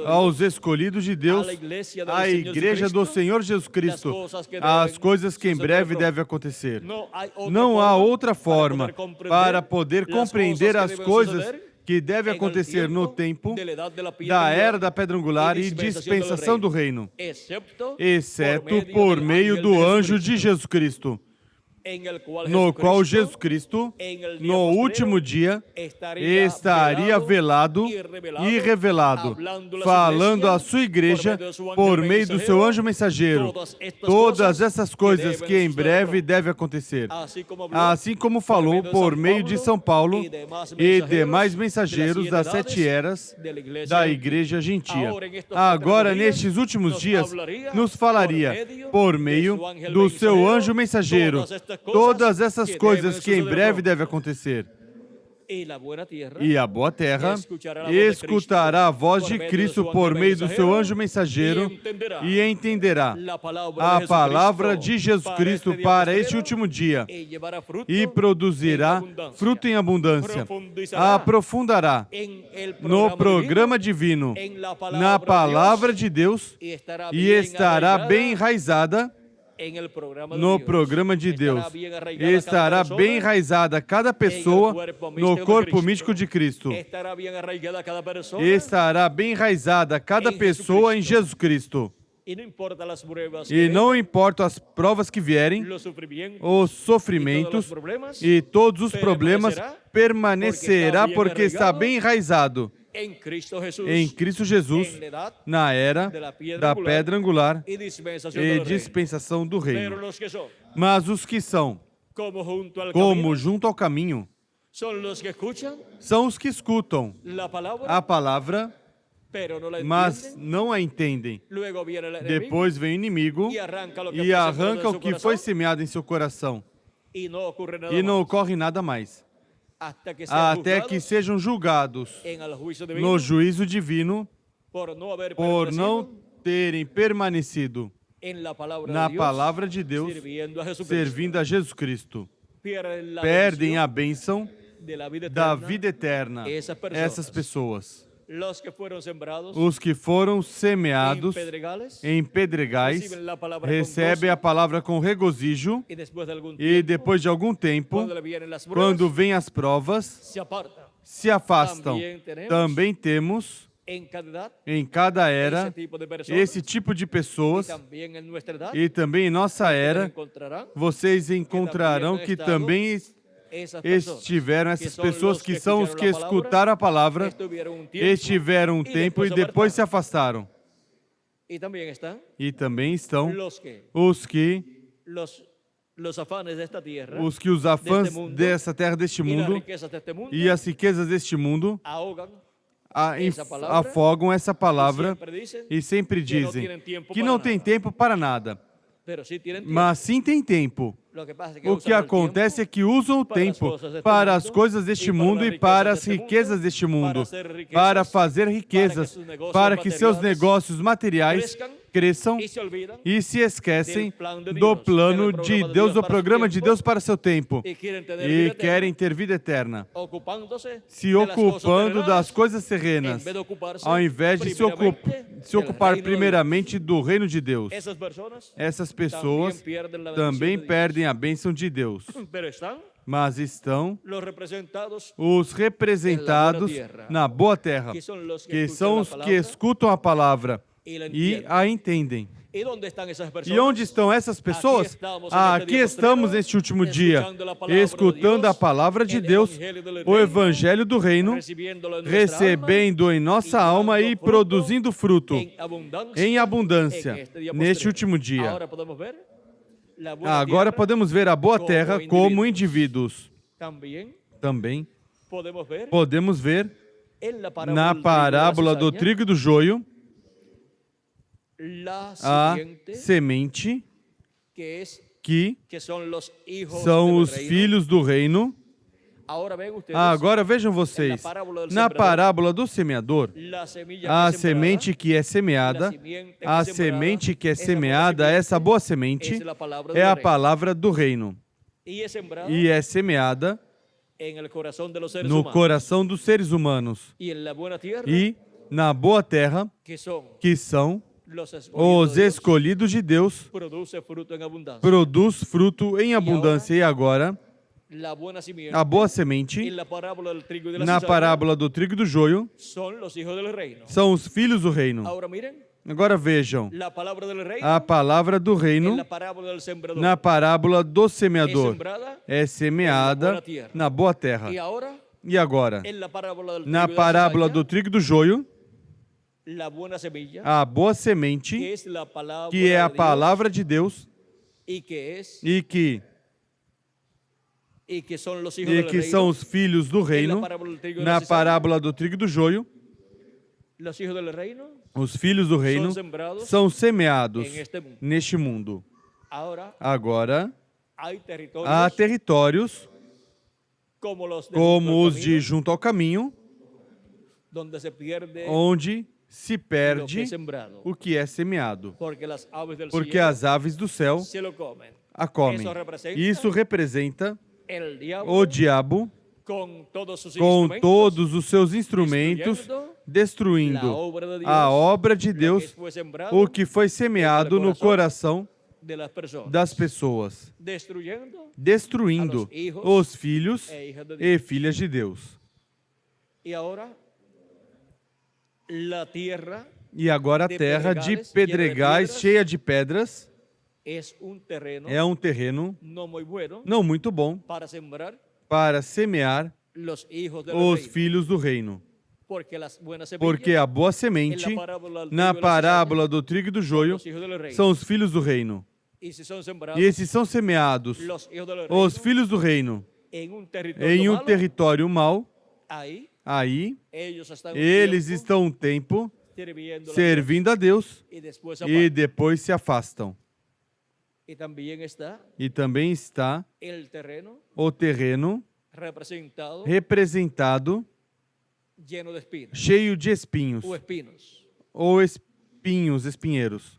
aos escolhidos de Deus, à igreja do Senhor Jesus Cristo, as coisas que em breve devem acontecer. Não há outra forma para poder compreender as coisas que devem acontecer no tempo da era da pedra angular e dispensação do reino, exceto por meio do anjo de Jesus Cristo, no qual Jesus Cristo, no último dia, estaria velado e revelado, falando à sua igreja por meio do seu anjo mensageiro, todas essas coisas que em breve devem acontecer, assim como falou por meio de São Paulo e demais mensageiros das 7 eras da igreja gentia. Agora, nestes últimos dias, nos falaria por meio do seu anjo mensageiro todas essas coisas que em breve devem acontecer. E a boa terra escutará a voz de Cristo por meio do seu anjo mensageiro e entenderá a palavra de Jesus Cristo para este último dia e produzirá fruto em abundância. Aprofundará no programa divino, na palavra de Deus e estará bem enraizada no programa de Deus. Estará bem enraizada cada pessoa no corpo místico de Cristo. Estará bem enraizada cada pessoa em Jesus Cristo. E não importam as provas que vierem, os sofrimentos e todos os problemas, permanecerá porque está bem enraizado em Cristo Jesus, na era da pedra angular e dispensação do reino. Mas os que são como junto ao caminho são os que escutam a palavra, mas não a entendem. Depois vem o inimigo e arranca o que foi semeado em seu coração. E não ocorre nada mais. Até que sejam julgados no juízo divino por não terem permanecido na palavra de Deus, servindo a Jesus Cristo. Perdem a bênção da vida eterna. Essas pessoas. Os que foram semeados em pedregais recebem a palavra com regozijo e depois de algum tempo, quando vêm as provas, se afastam. Também temos em cada era esse tipo de pessoas e também em nossa era vocês encontrarão que também estiveram essas pessoas que são os que escutaram a palavra, estiveram um tempo e depois se afastaram. E também estão os que os afãs dessa terra, deste mundo, e as riquezas deste mundo afogam essa palavra e sempre dizem que não tem tempo para nada. Mas sim tem tempo. O que acontece é que usam o tempo para as coisas deste mundo e para as riquezas deste mundo, para fazer riquezas, para que seus negócios materiais cresçam e se esquecem do plano de Deus, do programa de Deus para seu tempo, e querem ter vida eterna, se ocupando das coisas terrenas, ao invés de se ocupar primeiramente do reino de Deus. Essas pessoas também perdem a bênção de Deus, mas estão os representados na boa terra, que são os que escutam a palavra e a entendem. E onde estão essas pessoas? Aqui estamos neste último dia, escutando a palavra de Deus, o Evangelho do Reino, recebendo em nossa alma e produzindo fruto em abundância neste último dia. Agora podemos ver a boa terra como indivíduos. Também podemos ver na parábola do trigo e do joio a semente que são os filhos do reino. Agora vejam vocês, na parábola do semeador, a semente que é semeada, essa boa semente, é a palavra do reino. E é semeada no coração dos seres humanos. E na boa terra, que são os escolhidos de Deus, produz fruto em abundância. E agora, a boa semente, na parábola do trigo e do joio, são os filhos do reino. Agora vejam, a palavra do reino, na parábola do semeador, é semeada na boa terra. E agora, na parábola do trigo e do joio, a boa semente, que é a palavra de Deus, e que são os filhos do reino, na parábola do trigo e do joio, os filhos do reino são semeados neste mundo. Agora, há territórios, como os de junto ao caminho, onde se perde o que é semeado, porque as aves do céu a comem. Isso representa o diabo com todos os seus instrumentos, destruindo a obra de Deus, o que foi semeado no coração das pessoas, destruindo os filhos e filhas de Deus. E agora a terra de pedregais, cheia de pedras, é um terreno não muito bom para semear os filhos do reino. Porque a boa semente, na parábola do trigo e do joio, são os filhos do reino. E esses são semeados, os filhos do reino, em um território mau. Aí, eles estão um tempo servindo a Deus e depois se afastam. E também está o terreno representado cheio de espinhos, ou espinheiros,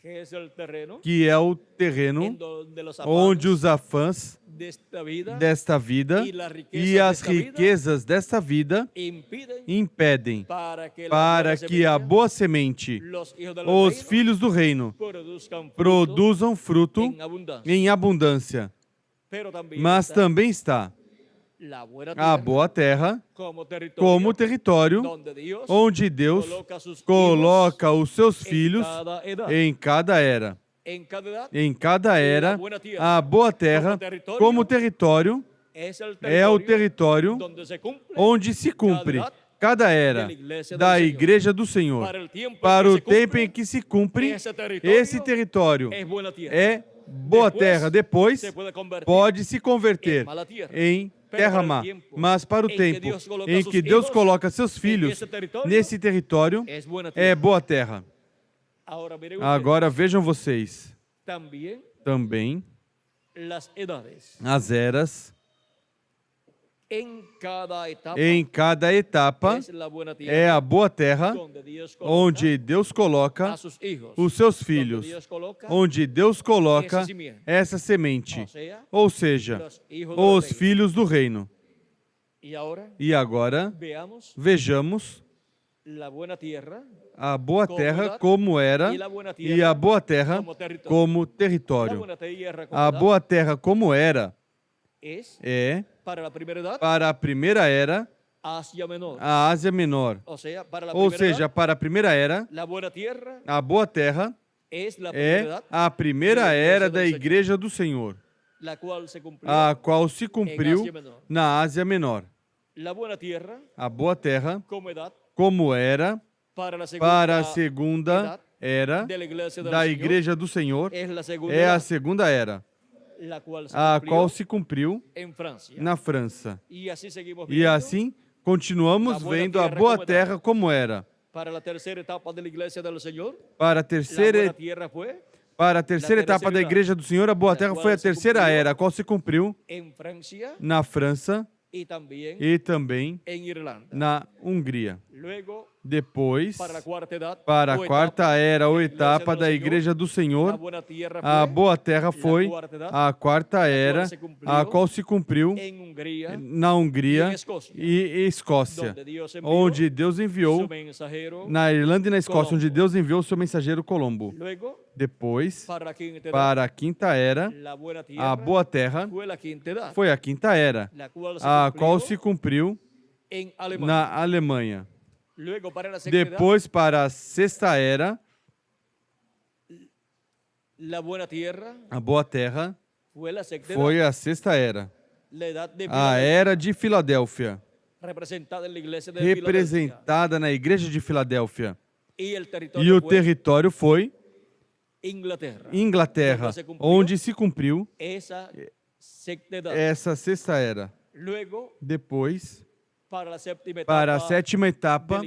que é o terreno onde os afãs desta vida e as riquezas desta vida impedem para que a boa semente, os filhos do reino, produzam fruto em abundância. Mas também está a boa terra como território onde Deus coloca os seus filhos em cada era. Em cada era, a boa terra como território é o território onde se cumpre cada era da Igreja do Senhor. Para o tempo em que se cumpre, esse território é boa terra depois pode se converter em terra má. Mas para o tempo em que Deus coloca seus filhos nesse território, é boa terra. Agora vejam vocês. Também as eras. Em cada etapa é a boa terra onde Deus coloca os seus filhos, onde Deus coloca essa semente, ou seja, os filhos do reino. E agora, vejamos a boa terra como era e a boa terra como território. A boa terra como era é, para a primeira era, a Ásia Menor. Ou seja, para a primeira era, a boa terra é a primeira era da Igreja do Senhor, a qual se cumpriu na Ásia Menor. A boa terra, como era, para a segunda era da Igreja do Senhor, é a segunda era, a qual se cumpriu na França. E assim continuamos vendo a boa terra como era. Para a terceira etapa da etapa da Igreja do Senhor, a boa terra foi a terceira era, a qual se cumpriu na França e também na Hungria. Depois, para a quarta era ou etapa da Igreja do Senhor, a boa terra foi a quarta era, a qual se cumpriu na Hungria e Escócia, onde Deus enviou, na Irlanda e na Escócia, onde Deus enviou o seu mensageiro Colombo. Depois, para a quinta era, a boa terra foi a quinta era, a qual se cumpriu na Alemanha. Depois, para a sexta era, a boa terra foi a sexta era, a era de Filadélfia, representada na Igreja de Filadélfia. E o território foi Inglaterra, onde se cumpriu essa sexta era. Depois, para a sétima etapa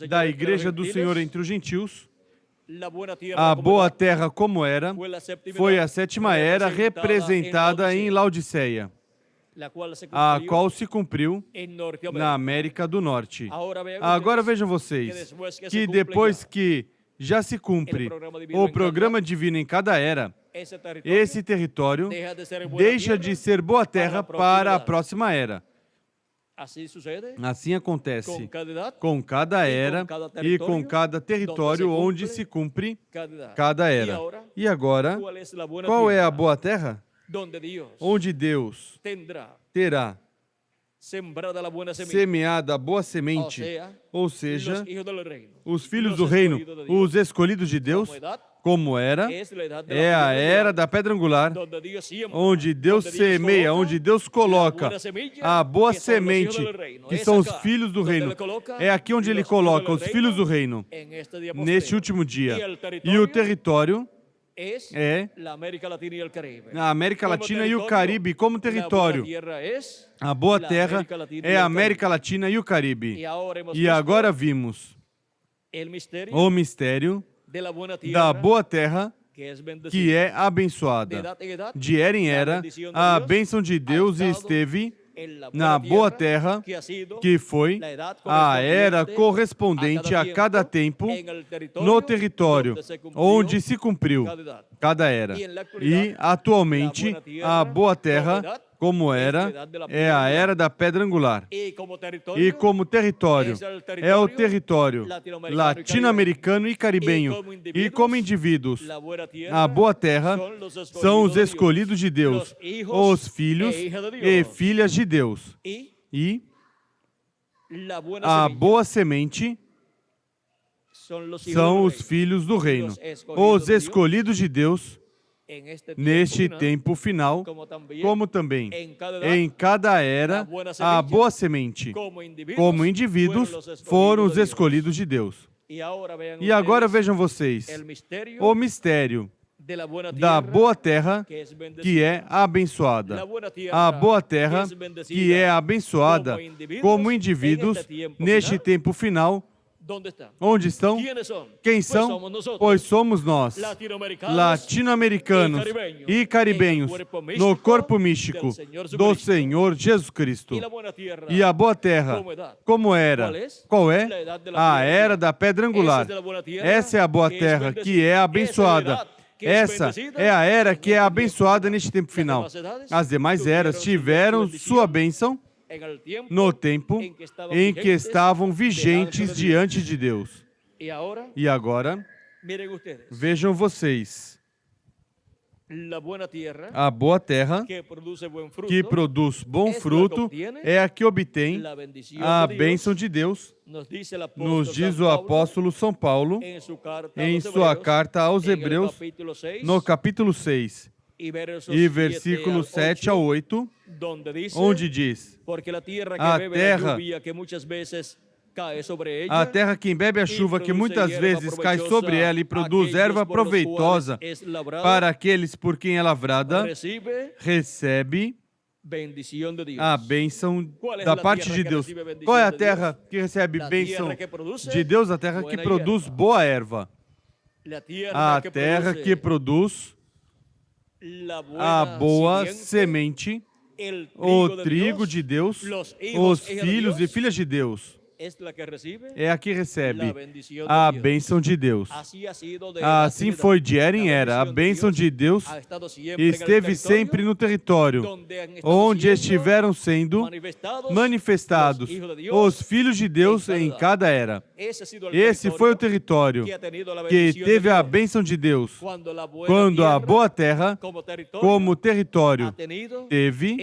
da Igreja do Senhor entre os gentios, a boa terra como era, foi a sétima era representada em Laodiceia, a qual se cumpriu na América do Norte. Agora vejam vocês, que depois que já se cumpre o programa divino em cada era, esse território deixa de ser boa terra para a próxima era. Assim acontece com cada era e com cada território onde se cumpre cada era. E agora, qual é a boa terra? Onde Deus terá semeada a boa semente, ou seja, os filhos do reino, os escolhidos de Deus, como era, é a era da pedra angular, onde Deus semeia, onde Deus coloca a boa semente, que são os filhos do reino. É aqui onde Ele coloca os filhos do reino, neste último dia. E o território é a América Latina e o Caribe como território. A boa terra é a América Latina e o Caribe. E agora vimos o mistério da boa terra que é abençoada. De era em era, a bênção de Deus esteve na boa terra, que foi a era correspondente a cada tempo no território onde se cumpriu cada era. E, atualmente, a boa terra, como era, é a era da pedra angular. E como território, é o território latino-americano e caribenho. E como indivíduos, a boa terra são os escolhidos de Deus, os filhos e filhas de Deus. E a boa semente são os filhos do reino, os escolhidos de Deus, neste tempo final, como também em cada era, a boa semente, como indivíduos, foram os escolhidos de Deus. E agora vejam vocês, o mistério da boa terra que é abençoada. A boa terra que é abençoada como indivíduos neste tempo final. Onde estão? Quem são? Pois somos nós, latino-americanos e caribenhos, no corpo místico do Senhor Jesus Cristo. E a boa terra, como era? Qual é? A era da pedra angular. Essa é a boa terra que é abençoada. Essa é a era que é abençoada neste tempo final. As demais eras tiveram sua bênção no tempo em que estavam vigentes diante de Deus. E agora, vejam vocês, a boa terra que produz bom fruto é a que obtém a bênção de Deus, nos diz o apóstolo São Paulo em sua carta aos Hebreus, no capítulo 6. E versículo 7 a 8, onde diz: a terra quem bebe a chuva que muitas vezes cai sobre ela e produz erva proveitosa para aqueles por quem é lavrada, recebe a bênção da parte de Deus. Qual é a terra que recebe bênção de Deus? A terra que produz boa erva. A terra que produz a boa semente, o trigo de Deus, os filhos e filhas de Deus. É a que recebe a bênção de Deus. Assim foi de era em era. A bênção de Deus esteve sempre no território onde estiveram sendo manifestados os filhos de Deus em cada era. Esse foi o território que teve a bênção de Deus quando a boa terra, como território, teve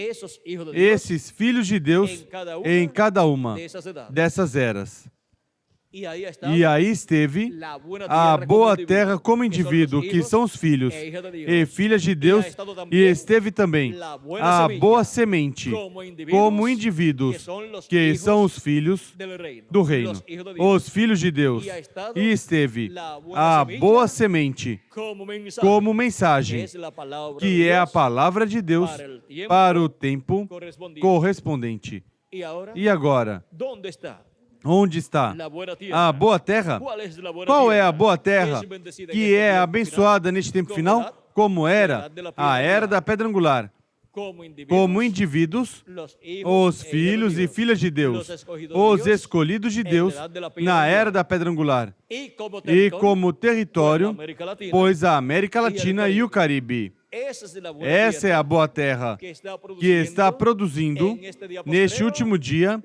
esses filhos de Deus em cada uma dessas eras. E aí esteve a boa terra como indivíduo, que são os filhos e filhas de Deus, e esteve também a boa semente como indivíduos, que são os filhos do reino, os filhos de Deus. E esteve a boa semente como mensagem, que é a palavra de Deus para o tempo correspondente. E agora, onde está a boa terra? Qual é a boa terra que é abençoada neste tempo final? Como era a era da pedra angular. Como indivíduos, os filhos e filhas de Deus, os escolhidos de Deus na era da pedra angular. E como território, pois a América Latina e o Caribe. Essa é a boa terra que está produzindo, neste último dia,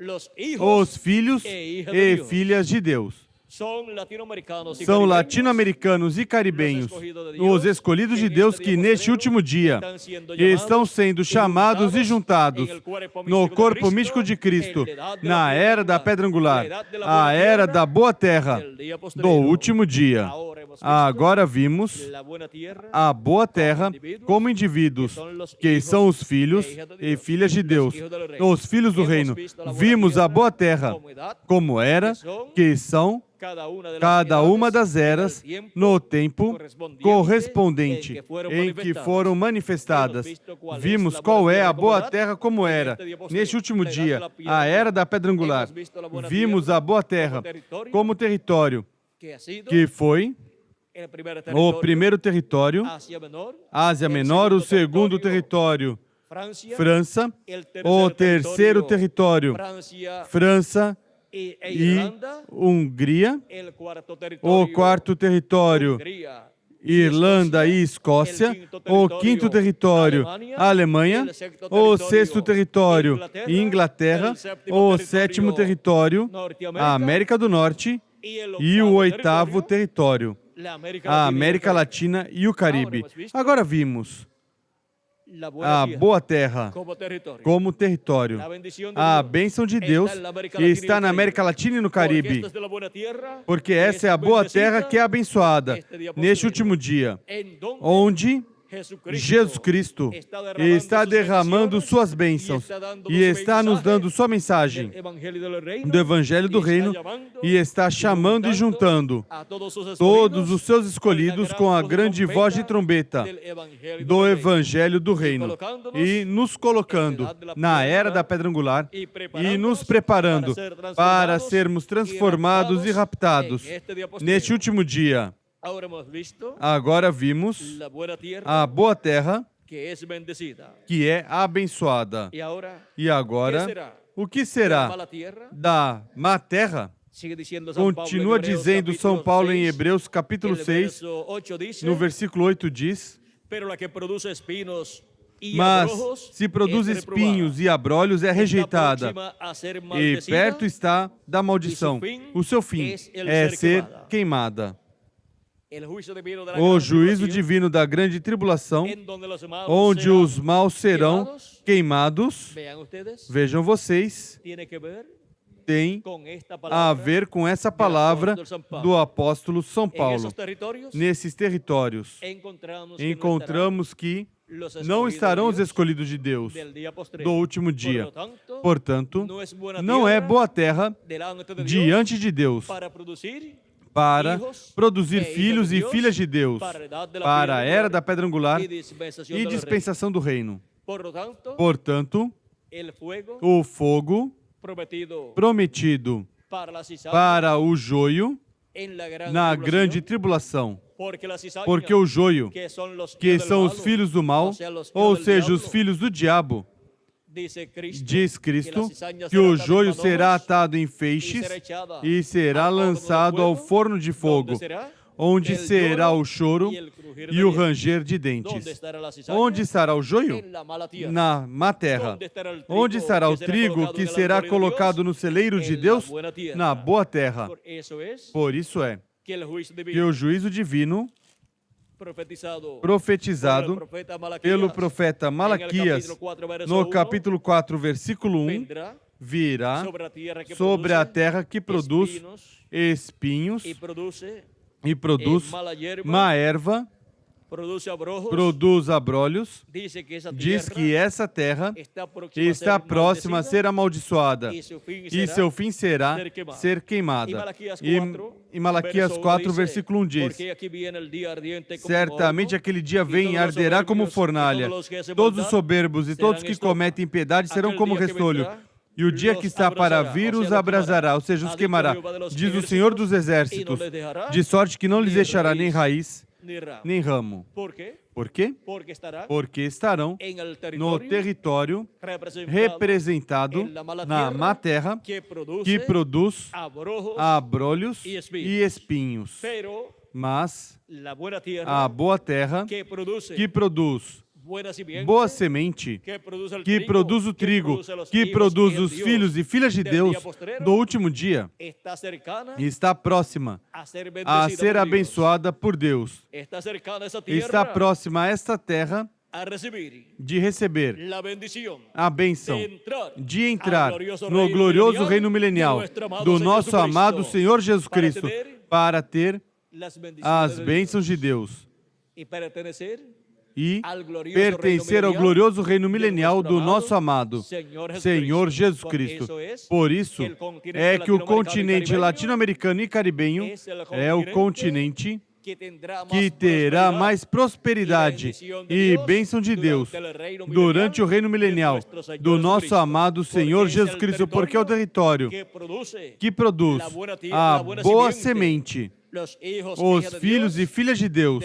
os filhos e filhas de Deus. São latino-americanos e caribenhos, os escolhidos de Deus que, neste último dia, estão sendo chamados e juntados no corpo místico de Cristo, na era da pedra angular, a era da boa terra, do último dia. Agora vimos a boa terra como indivíduos, que são os filhos e filhas de Deus, os filhos do reino. Vimos a boa terra como era, que são cada uma das eras no tempo correspondente em que foram manifestadas. Vimos qual é a boa terra como era neste último dia, a era da pedra angular. Vimos a boa terra como território, que foi o primeiro território, Ásia Menor, o segundo território, França, o terceiro território, França e Hungria, o quarto território, Irlanda e Escócia, o quinto território, Alemanha, o sexto território, Inglaterra, o sétimo território, a América do Norte e o oitavo território, a América Latina e o Caribe. Agora vimos a boa terra como território. A bênção de Deus está na América Latina e no Caribe, porque essa é a boa terra que é abençoada neste último dia, onde Jesus Cristo está derramando suas bênçãos e está nos dando sua mensagem do Evangelho do Reino e está chamando e juntando todos os seus escolhidos com a grande voz de trombeta do Evangelho do Reino e nos colocando na era da pedra angular e nos preparando para sermos transformados e raptados neste último dia. Agora vimos a boa terra que é abençoada. E agora, o que será da má terra? Continua dizendo São Paulo em Hebreus capítulo 6, no versículo 8 diz: mas se produz espinhos e abrolhos é rejeitada, e perto está da maldição. O seu fim é ser queimada. O juízo divino da grande tribulação, onde os maus serão queimados, vejam vocês, tem a ver com essa palavra do apóstolo São Paulo. Nesses territórios, encontramos que não estarão os escolhidos de Deus do último dia. Portanto, não é boa terra diante de Deus para produzir filhos e filhas de Deus, para a era da pedra angular e dispensação do reino. Portanto, o fogo prometido para o joio na grande tribulação, porque o joio, que são os filhos do mal, ou seja, os filhos do diabo, diz Cristo que o joio será atado em feixes e será lançado ao forno de fogo, onde será o choro e o ranger de dentes. Onde estará o joio? Na má terra. Onde estará o trigo que será colocado no celeiro de Deus? Na boa terra. Por isso é que o juízo divino profetizado pelo profeta Malaquias no capítulo 4, versículo 1, virá sobre a terra que produz espinhos e produz má erva, produz abrolhos. Diz que essa terra está próxima a ser amaldiçoada e seu fim será ser queimada. E em Malaquias 4, versículo 1 diz: certamente aquele dia vem e arderá como fornalha. Todos os soberbos e todos que cometem impiedade serão como restolho. E o dia que está para vir os abrasará, ou seja, os queimará, diz o Senhor dos Exércitos, de sorte que não lhes deixará nem raiz, nem ramo. Por quê? Porque estarão no território representado na má terra que produz abrolhos e espinhos. Mas a boa terra que produz boa semente, que produz o trigo, que produz os filhos e filhas de Deus do último dia, está próxima a ser abençoada por Deus. Está próxima a esta terra de receber a bênção de entrar no glorioso reino milenial do nosso amado Senhor Jesus Cristo para ter as bênçãos de Deus e pertencer ao glorioso reino milenial do nosso amado Senhor Jesus Cristo. Por isso é que o continente latino-americano e caribenho é o continente que terá mais prosperidade e bênção de Deus durante o reino milenial do nosso amado Senhor Jesus Cristo, porque é o território que produz a boa semente, os filhos e filhas de Deus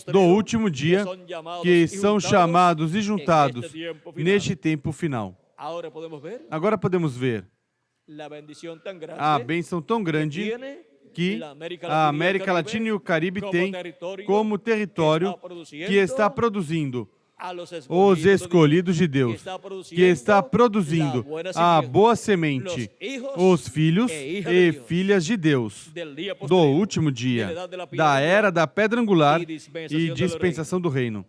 do último dia, que são chamados e juntados neste tempo final. Agora podemos ver a bênção tão grande que a América Latina e o Caribe têm como território que está produzindo os escolhidos de Deus, que está produzindo a boa semente, os filhos e filhas de Deus do último dia, da era da pedra angular e dispensação do reino.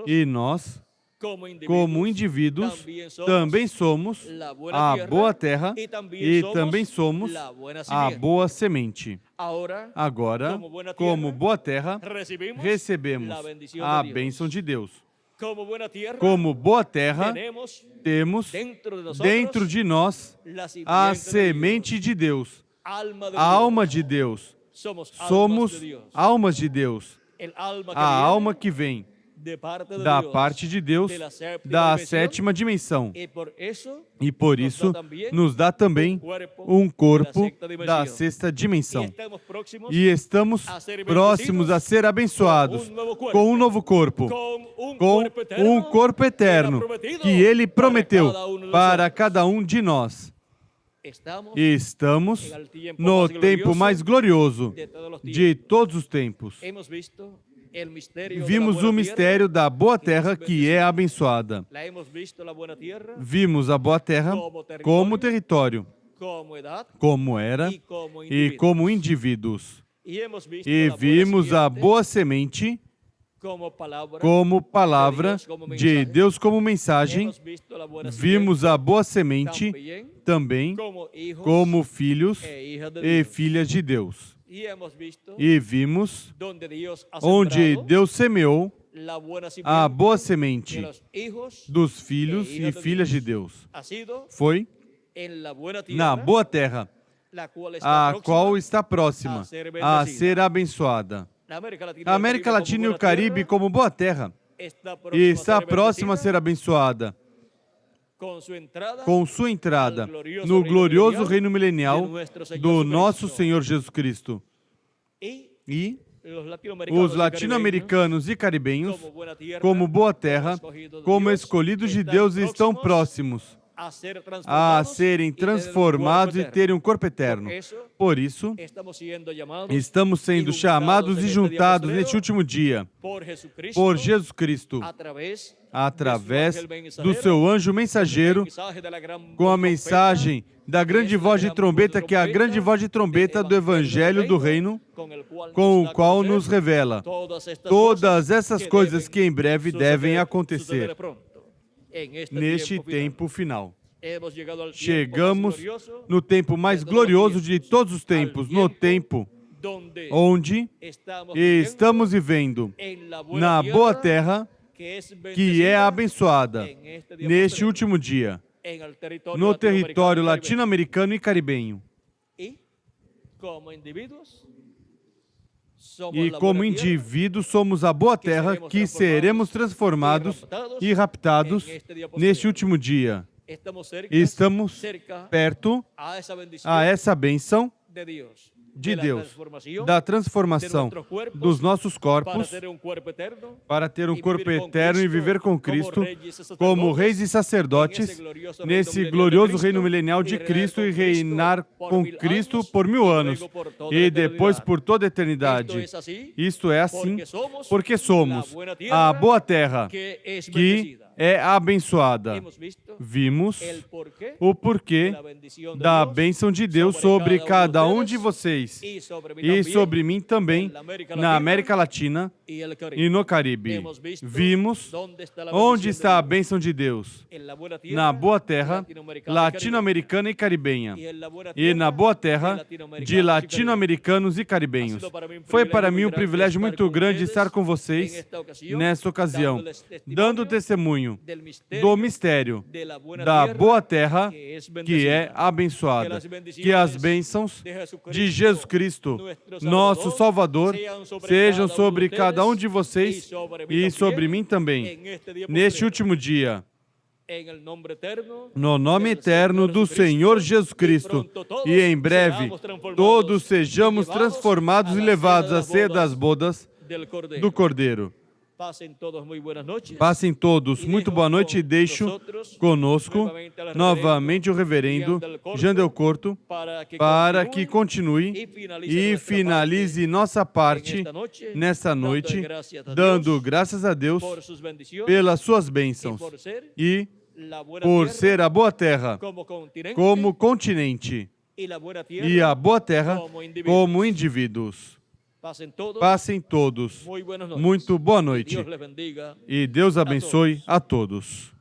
E nós como indivíduos, também somos a boa terra e também somos a boa semente. Agora, como boa terra, recebemos a bênção de Deus. Como boa terra, temos dentro de nós a semente de Deus, a alma de Deus. Somos almas de Deus, a alma que vem da parte de Deus, da sétima dimensão. E por isso nos dá também um corpo da sexta dimensão. E estamos próximos a ser abençoados com um novo corpo, com um corpo eterno que Ele prometeu para cada um de nós. E estamos no tempo mais glorioso de todos os tempos. Vimos o mistério da boa terra que é abençoada. Vimos a boa terra como território, como era e como indivíduos. E vimos a boa semente como palavra de Deus, como mensagem. Vimos a boa semente também como filhos e filhas de Deus. E vimos onde Deus semeou a boa semente dos filhos e filhas de Deus. Foi na boa terra, a qual está próxima a ser abençoada. A América Latina e o Caribe, como boa terra, está próxima a ser abençoada com sua entrada no glorioso reino milenial do nosso Senhor Jesus Cristo. E os latino-americanos e caribenhos, como boa terra, como escolhidos de Deus, estão próximos a serem transformados e terem um corpo eterno. Por isso, estamos sendo chamados e juntados neste último dia por Jesus Cristo, através do seu anjo mensageiro, com a mensagem da grande voz de trombeta, que é a grande voz de trombeta do Evangelho do Reino, com o qual nos revela todas essas coisas que em breve devem acontecer neste tempo final. Chegamos no tempo mais glorioso de todos os tempos, no tempo onde estamos vivendo na boa terra que é abençoada neste último dia, no território latino-americano e caribenho. E como indivíduos somos a boa terra que seremos transformados e raptados neste último dia. Estamos perto a essa bênção de Deus, da transformação dos nossos corpos para ter um corpo eterno e viver com Cristo como reis e sacerdotes nesse glorioso reino milenial de Cristo e reinar com Cristo por 1000 anos e depois por toda a eternidade. Isto é assim porque somos a boa terra que é abençoada. Vimos o porquê da bênção de Deus sobre cada um de vocês e sobre mim também na América Latina e no Caribe. Vimos onde está a bênção de Deus na boa terra latino-americana e caribenha e na boa terra de latino-americanos e caribenhos. Foi para mim um privilégio muito grande estar com vocês nessa ocasião, dando testemunho do mistério da boa terra que é abençoada. Que as bênçãos de Jesus Cristo, nosso Salvador, sejam sobre cada um de vocês e sobre mim também, neste último dia. No nome eterno do Senhor Jesus Cristo, e em breve todos sejamos transformados e levados à ceia das bodas do Cordeiro. Passem todos muito boa noite e deixo conosco novamente o reverendo Jandel Corto para que continue e finalize nossa parte nessa noite, dando graças a Deus pelas suas bênçãos e por ser a boa terra como continente e a boa terra como indivíduos. Passem todos. Muito boa noite. Deus les bendiga. E Deus abençoe a todos.